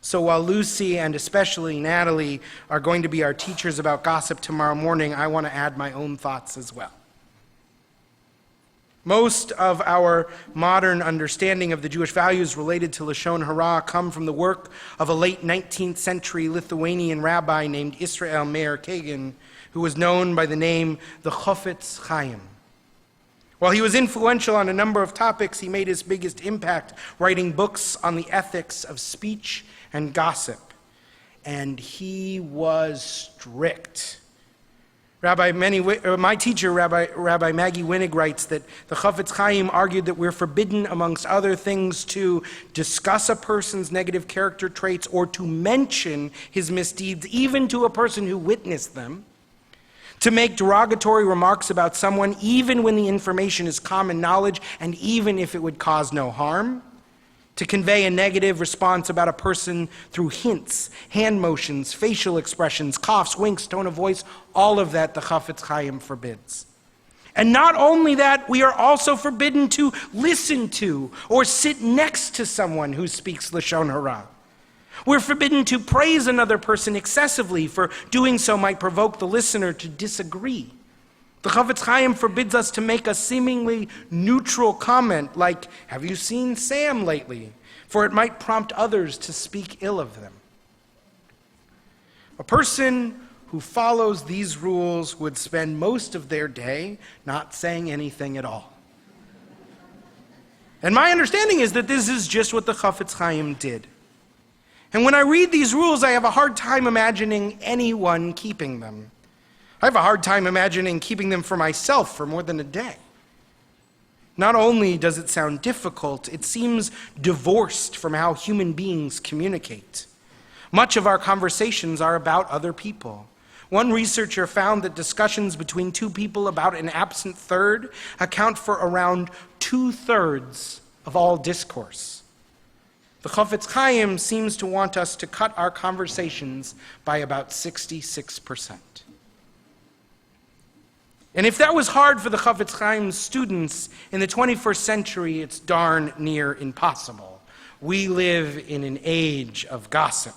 So while Lucy and especially Natalie are going to be our teachers about gossip tomorrow morning, I want to add my own thoughts as well. Most of our modern understanding of the Jewish values related to Lashon Hara come from the work of a late 19th century Lithuanian rabbi named Israel Meir Kagan, who was known by the name the Chofetz Chaim. While he was influential on a number of topics, he made his biggest impact writing books on the ethics of speech and gossip. And he was strict. My teacher, Rabbi Maggie Winnig, writes that the Chofetz Chaim argued that we're forbidden, amongst other things, to discuss a person's negative character traits or to mention his misdeeds, even to a person who witnessed them, to make derogatory remarks about someone even when the information is common knowledge and even if it would cause no harm, to convey a negative response about a person through hints, hand motions, facial expressions, coughs, winks, tone of voice, all of that the Chafetz Chaim forbids. And not only that, we are also forbidden to listen to or sit next to someone who speaks Lashon Hara. We're forbidden to praise another person excessively, for doing so might provoke the listener to disagree. The Chafetz Chaim forbids us to make a seemingly neutral comment like, "Have you seen Sam lately?" for it might prompt others to speak ill of them. A person who follows these rules would spend most of their day not saying anything at all. And my understanding is that this is just what the Chafetz Chaim did. And when I read these rules, I have a hard time imagining anyone keeping them. I have a hard time imagining keeping them for myself for more than a day. Not only does it sound difficult, it seems divorced from how human beings communicate. Much of our conversations are about other people. One researcher found that discussions between two people about an absent third account for around 2/3 of all discourse. The Chafetz Chaim seems to want us to cut our conversations by about 66%. And if that was hard for the Chafetz Chaim's students in the 21st century, it's darn near impossible. We live in an age of gossip.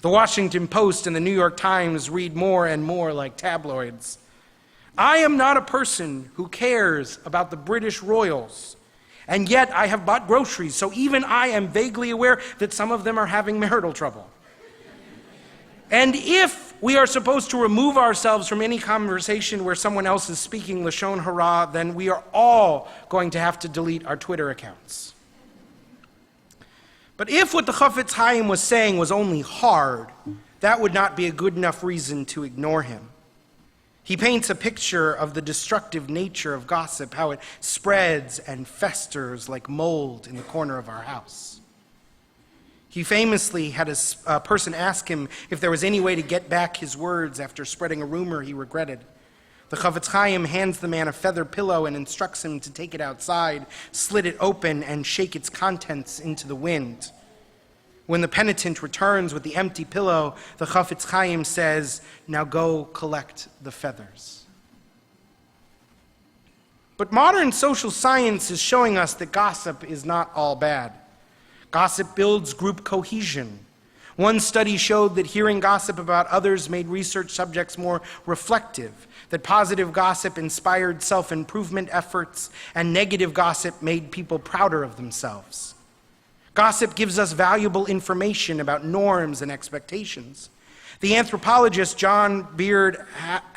The Washington Post and the New York Times read more and more like tabloids. I am not a person who cares about the British royals, and yet I have bought groceries, so even I am vaguely aware that some of them are having marital trouble. And if we are supposed to remove ourselves from any conversation where someone else is speaking Lashon Hara, then we are all going to have to delete our Twitter accounts. But if what the Chafetz Chaim was saying was only hard, that would not be a good enough reason to ignore him. He paints a picture of the destructive nature of gossip, how it spreads and festers like mold in the corner of our house. He famously had a person ask him if there was any way to get back his words after spreading a rumor he regretted. The Chafetz Chaim hands the man a feather pillow and instructs him to take it outside, slit it open, and shake its contents into the wind. When the penitent returns with the empty pillow, the Chafetz Chaim says, "Now go collect the feathers." But modern social science is showing us that gossip is not all bad. Gossip builds group cohesion. One study showed that hearing gossip about others made research subjects more reflective, that positive gossip inspired self-improvement efforts, and negative gossip made people prouder of themselves. Gossip gives us valuable information about norms and expectations. The anthropologist John Beard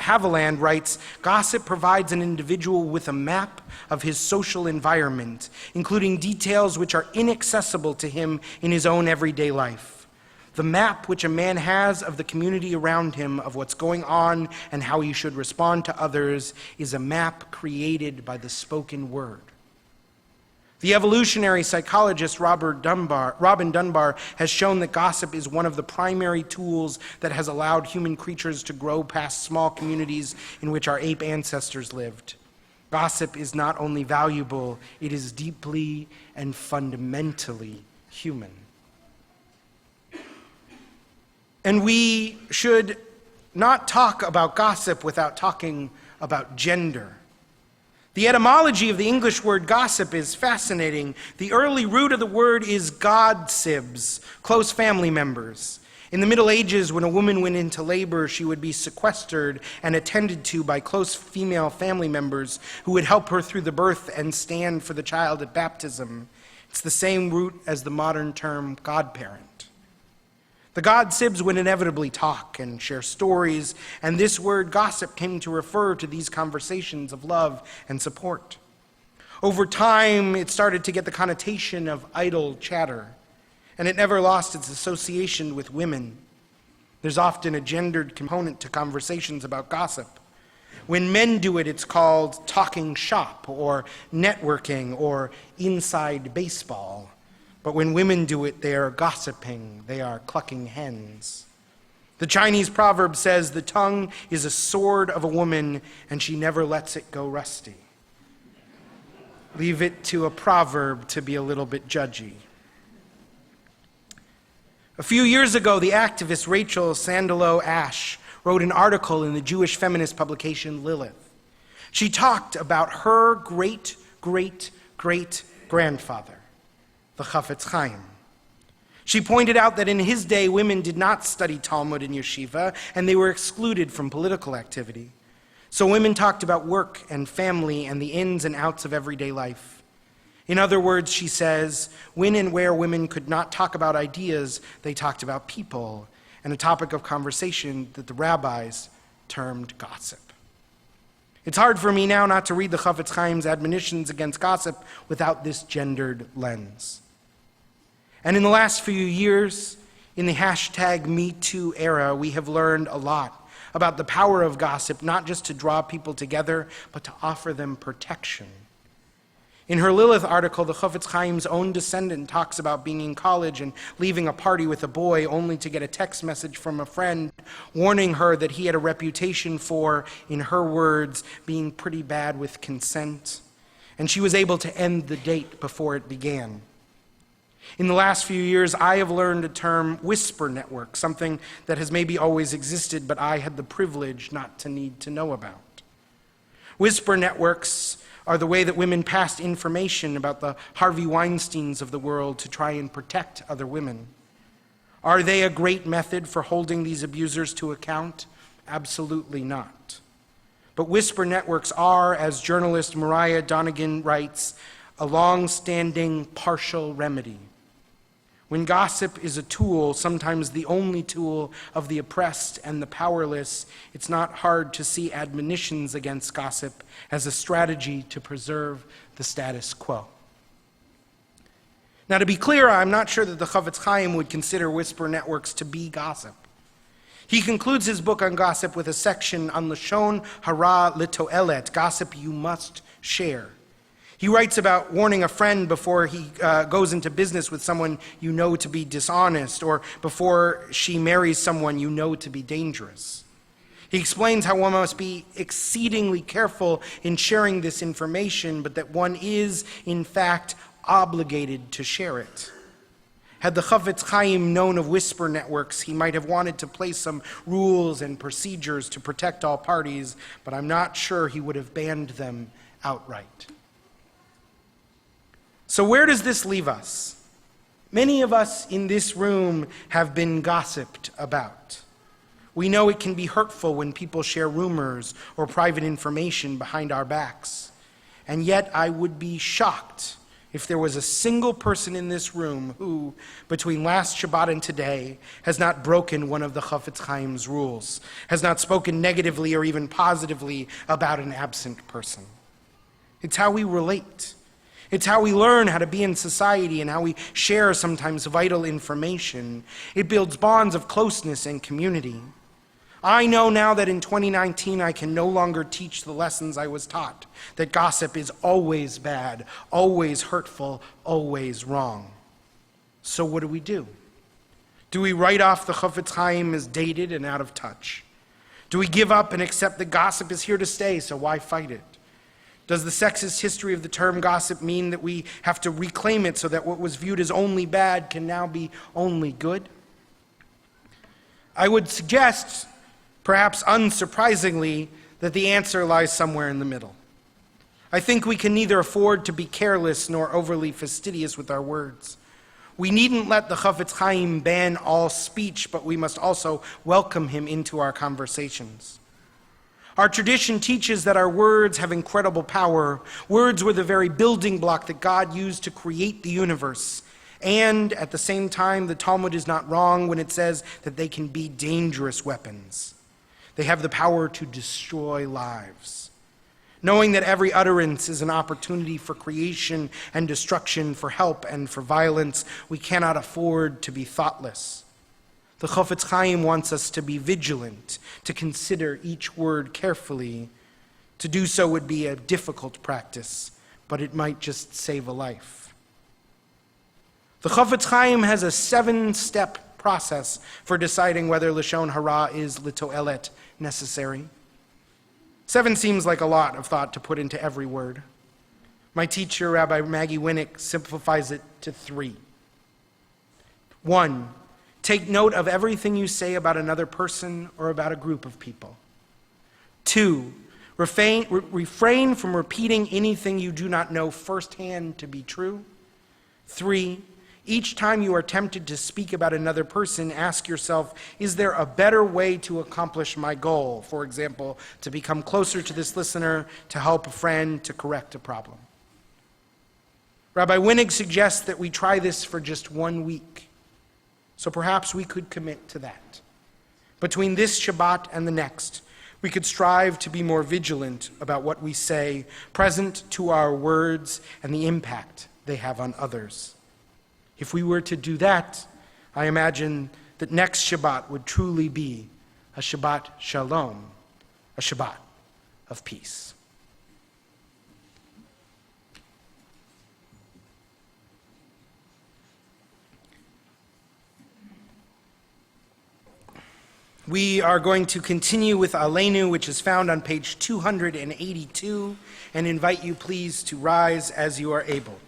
Haviland writes, "Gossip provides an individual with a map of his social environment, including details which are inaccessible to him in his own everyday life. The map which a man has of the community around him, of what's going on and how he should respond to others, is a map created by the spoken word." The evolutionary psychologist Robin Dunbar has shown that gossip is one of the primary tools that has allowed human creatures to grow past small communities in which our ape ancestors lived. Gossip is not only valuable, it is deeply and fundamentally human. And we should not talk about gossip without talking about gender. The etymology of the English word gossip is fascinating. The early root of the word is godsibs, close family members. In the Middle Ages, when a woman went into labor, she would be sequestered and attended to by close female family members who would help her through the birth and stand for the child at baptism. It's the same root as the modern term godparent. The godsibs would inevitably talk and share stories, and this word gossip came to refer to these conversations of love and support. Over time, it started to get the connotation of idle chatter, and it never lost its association with women. There's often a gendered component to conversations about gossip. When men do it, it's called talking shop or networking or inside baseball. But when women do it, they are gossiping, they are clucking hens. The Chinese proverb says, "The tongue is a sword of a woman, and she never lets it go rusty." Leave it to a proverb to be a little bit judgy. A few years ago, the activist Rachel Sandalow Ash wrote an article in the Jewish feminist publication Lilith. She talked about her great-great-great-grandfather, the Chafetz Chaim. She pointed out that in his day, women did not study Talmud in yeshiva, and they were excluded from political activity. So women talked about work and family and the ins and outs of everyday life. In other words, she says, when and where women could not talk about ideas, they talked about people, and a topic of conversation that the rabbis termed gossip. It's hard for me now not to read the Chafetz Chaim's admonitions against gossip without this gendered lens. And in the last few years, in the #MeToo era, we have learned a lot about the power of gossip, not just to draw people together, but to offer them protection. In her Lilith article, the Chafetz Chaim's own descendant talks about being in college and leaving a party with a boy only to get a text message from a friend warning her that he had a reputation for, in her words, being pretty bad with consent, and she was able to end the date before it began. In the last few years, I have learned a term, whisper network, something that has maybe always existed, but I had the privilege not to need to know about. Whisper networks are the way that women passed information about the Harvey Weinsteins of the world to try and protect other women. Are they a great method for holding these abusers to account? Absolutely not. But whisper networks are, as journalist Mariah Donegan writes, a long-standing partial remedy. When gossip is a tool, sometimes the only tool of the oppressed and the powerless, it's not hard to see admonitions against gossip as a strategy to preserve the status quo. Now, to be clear, I'm not sure that the Chafetz Chaim would consider whisper networks to be gossip. He concludes his book on gossip with a section on Lashon Hara Litoelet, gossip you must share. He writes about warning a friend before he goes into business with someone you know to be dishonest, or before she marries someone you know to be dangerous. He explains how one must be exceedingly careful in sharing this information, but that one is, in fact, obligated to share it. Had the Chafetz Chaim known of whisper networks, he might have wanted to place some rules and procedures to protect all parties, but I'm not sure he would have banned them outright. So where does this leave us? Many of us in this room have been gossiped about. We know it can be hurtful when people share rumors or private information behind our backs. And yet I would be shocked if there was a single person in this room who, between last Shabbat and today, has not broken one of the Chafetz Chaim's rules, has not spoken negatively or even positively about an absent person. It's how we relate. It's how we learn how to be in society and how we share sometimes vital information. It builds bonds of closeness and community. I know now that in 2019 I can no longer teach the lessons I was taught, that gossip is always bad, always hurtful, always wrong. So what do? Do we write off the Chafetz Chaim as dated and out of touch? Do we give up and accept that gossip is here to stay, so why fight it? Does the sexist history of the term gossip mean that we have to reclaim it so that what was viewed as only bad can now be only good? I would suggest, perhaps unsurprisingly, that the answer lies somewhere in the middle. I think we can neither afford to be careless nor overly fastidious with our words. We needn't let the Chafetz Chaim ban all speech, but we must also welcome him into our conversations. Our tradition teaches that our words have incredible power. Words were the very building block that God used to create the universe. And at the same time, the Talmud is not wrong when it says that they can be dangerous weapons. They have the power to destroy lives. Knowing that every utterance is an opportunity for creation and destruction, for help and for violence, we cannot afford to be thoughtless. The Chafetz Chaim wants us to be vigilant, to consider each word carefully. To do so would be a difficult practice, but it might just save a life. The Chafetz Chaim has a 7-step process for deciding whether Lashon Hara is Litoelet necessary. 7 seems like a lot of thought to put into every word. My teacher, Rabbi Maggie Winnick, simplifies it to 3. 1, take note of everything you say about another person or about a group of people. 2, refrain from repeating anything you do not know firsthand to be true. 3, each time you are tempted to speak about another person, ask yourself, is there a better way to accomplish my goal? For example, to become closer to this listener, to help a friend, to correct a problem. Rabbi Winnig suggests that we try this for just 1 week. So perhaps we could commit to that. Between this Shabbat and the next, we could strive to be more vigilant about what we say, present to our words and the impact they have on others. If we were to do that, I imagine that next Shabbat would truly be a Shabbat Shalom, a Shabbat of peace. We are going to continue with Aleinu, which is found on page 282, and invite you please to rise as you are able.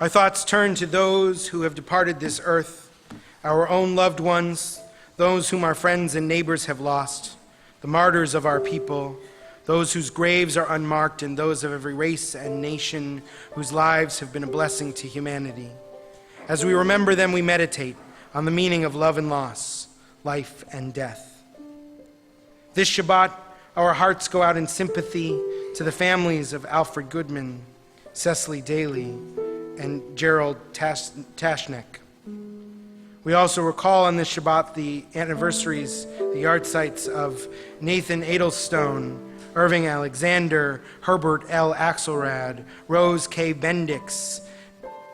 Our thoughts turn to those who have departed this earth, our own loved ones, those whom our friends and neighbors have lost, the martyrs of our people, those whose graves are unmarked, and those of every race and nation whose lives have been a blessing to humanity. As we remember them, we meditate on the meaning of love and loss, life and death. This Shabbat, our hearts go out in sympathy to the families of Alfred Goodman, Cecily Daly, and Gerald Tashnek. We also recall on this Shabbat the anniversaries, the yard sites of Nathan Edelstone, Irving Alexander, Herbert L. Axelrad, Rose K. Bendix,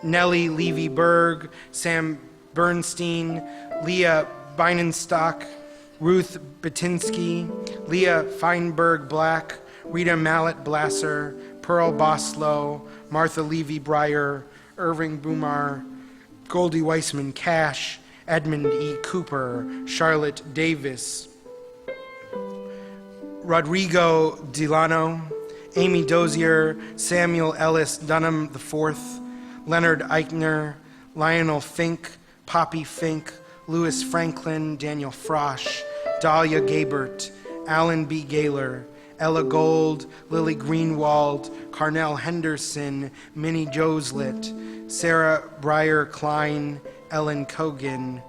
Nellie Levy Berg, Sam Bernstein, Leah Beinenstock, Ruth Batinsky, Leah Feinberg Black, Rita Mallet Blasser, Pearl Boslow, Martha Levy Breyer, Irving Boomar, Goldie Weissman Cash, Edmund E. Cooper, Charlotte Davis, Rodrigo Delano, Amy Dozier, Samuel Ellis Dunham IV, Leonard Eichner, Lionel Fink, Poppy Fink, Louis Franklin, Daniel Frosch, Dahlia Gabert, Alan B. Gaylor, Ella Gold, Lily Greenwald, Carnell Henderson, Minnie Joslet, Sarah Breyer Klein, Ellen Kogan,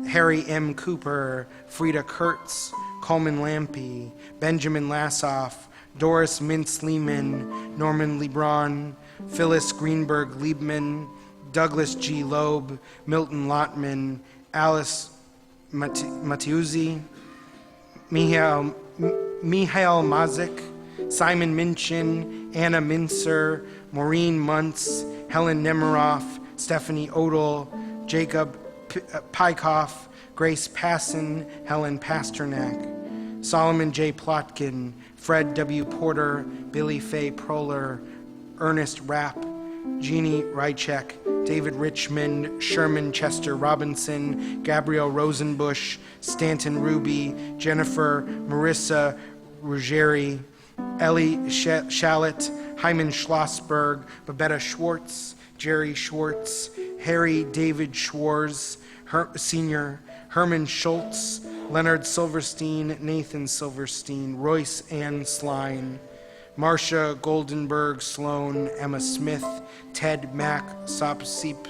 Harry M. Cooper, Frida Kurtz, Coleman Lampy, Benjamin Lassoff, Doris Mintz Lehman, Norman Lebron, Phyllis Greenberg Liebman, Douglas G. Loeb, Milton Lotman, Alice Mattiuzzi, Mihail Mazik, Simon Minchin, Anna Mincer, Maureen Muntz, Helen Nemiroff, Stephanie Odell, Jacob Pykoff, Grace Passon, Helen Pasternak, Solomon J. Plotkin, Fred W. Porter, Billy Faye Proler, Ernest Rapp, Jeannie Rychek, David Richmond, Sherman Chester Robinson, Gabrielle Rosenbush, Stanton Ruby, Jennifer Marissa Ruggieri, Ellie Shallett, Hyman Schlossberg, Babetta Schwartz, Jerry Schwartz, Harry David Schwartz, Sr., Herman Schultz, Leonard Silverstein, Nathan Silverstein, Royce Ann Sline, Marcia Goldenberg Sloan, Emma Smith, Ted Mack Sposip,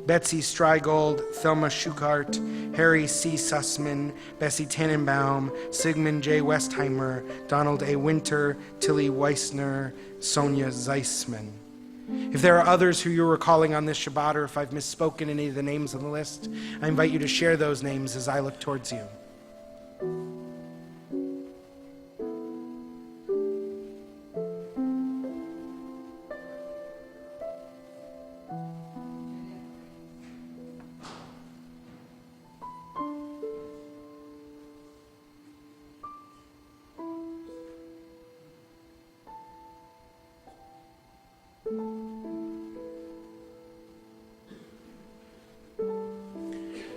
Betsy Streigold, Thelma Schuchart, Harry C. Sussman, Bessie Tannenbaum, Sigmund J. Westheimer, Donald A. Winter, Tilly Weissner, Sonia Zeisman. If there are others who you're recalling on this Shabbat, or if I've misspoken any of the names on the list, I invite you to share those names as I look towards you.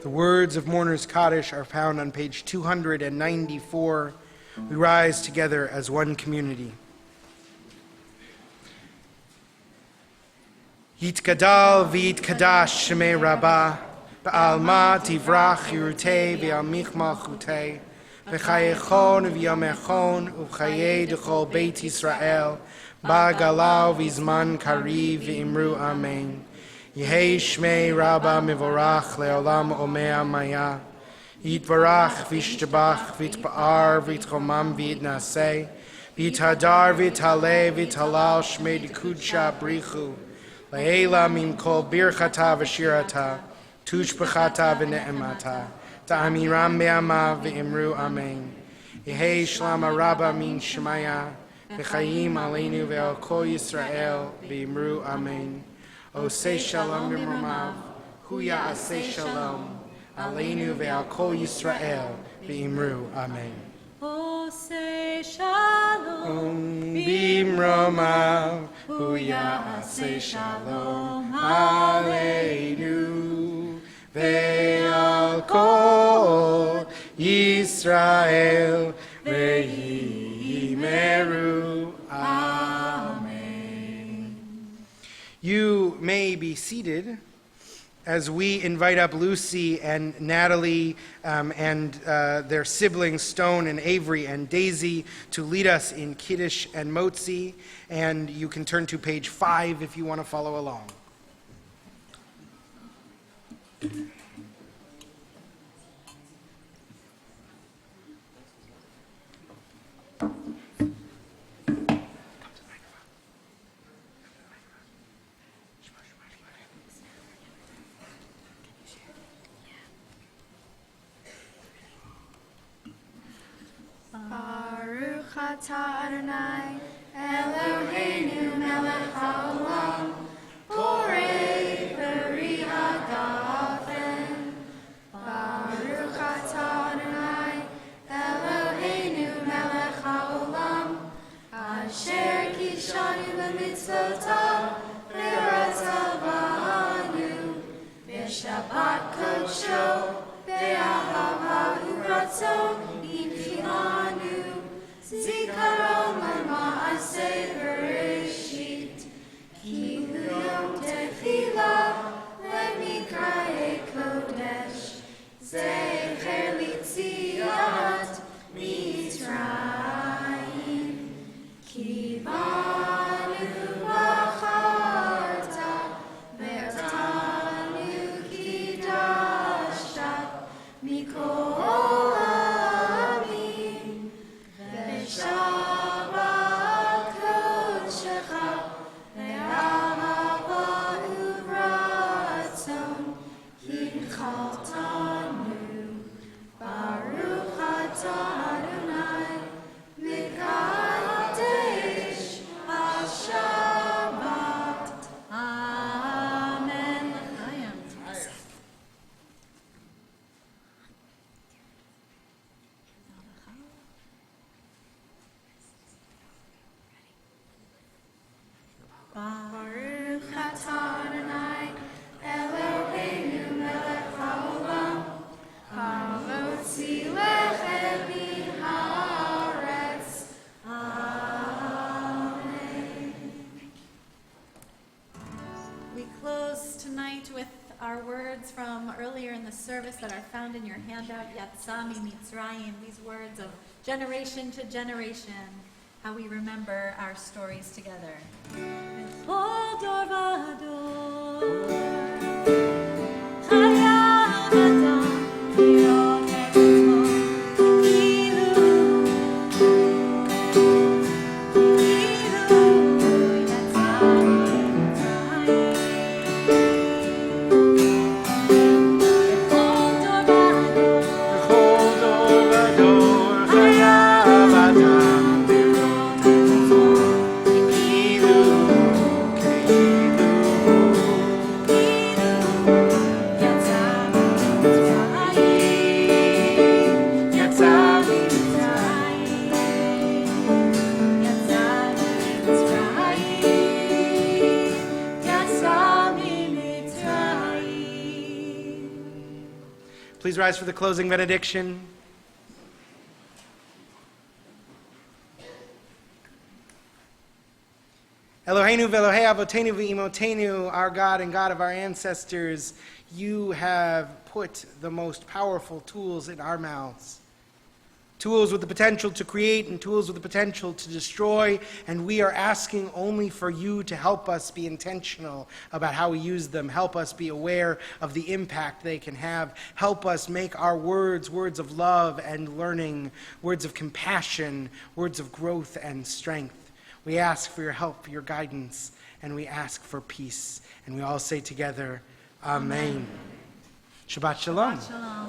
The words of Mourner's Kaddish are found on page 294. We rise together as one community. Yitgadal v'yitkadash shemei Rabbah, ba'alma tivrach yirutei v'al michmal chutei, v'chayechon v'yamechon u'chayei d'chol Beit Yisrael, ba'galau v'zman kariv v'imru amen. Yehei Shmei Rabba Mivorach Leolam Omea Maya Yitvarach Vishtabach Vitpa'ar Vitromam Vitnaseh Vithadar Vitale Vitalal Shmei Dikudsha Brichu Leela Min Kol Birchata Vashirata Tushbachata V'ne'emata Ta'amiram Be'ama V'imru Amen Yehei Shlama Rabba Min Shemaya V'chayim Aleinu Ve'al Kol Yisrael V'imru Amen. Oseh shalom b'mromav, hu ya'aseh shalom, aleinu ve'al kol Yisrael, v'imru, amen. Oseh shalom b'mromav, hu ya'aseh shalom, aleinu ve'al kol Yisrael, v'yimeru, amen. You may be seated as we invite up Lucy and Natalie and their siblings Stone and Avery and Daisy to lead us in Kiddush and Motzi. And you can turn to page 5 if you want to follow along. Baruch atah Adonai, Eloheinu melech haolam, borei peri hagafen. Baruch atah Adonai, Eloheinu melech haolam, asher kishanu b'mitzvotav, v'yaratav b'anu, v'shabbat kodsho, v'ahava u'ratzon, Emanu, Zikaron l'ma'aseh bereshit, ki hu yom tefillah lemikra'e kodesh, zecher litziat Mitzrayim, ki banu bacharta, ve'tanu kidashta, mikol Shalom. close tonight with our words from earlier in the service that are found in your handout, Yatsami Mitzrayim, these words of generation to generation, how we remember our stories together. B'chol dor v'dor, chayav adam lirot et atzmo, Please rise for the closing benediction. Eloheinu ve'Elohei avotenu ve'imotenu, our God and God of our ancestors, you have put the most powerful tools in our mouths. Tools with the potential to create and tools with the potential to destroy, and we are asking only for you to help us be intentional about how we use them. Help us be aware of the impact they can have. Help us make our words words of love and learning, words of compassion, words of growth and strength. We ask for your help, for your guidance, and we ask for peace. And we all say together, Amen. Shabbat Shalom. Shalom.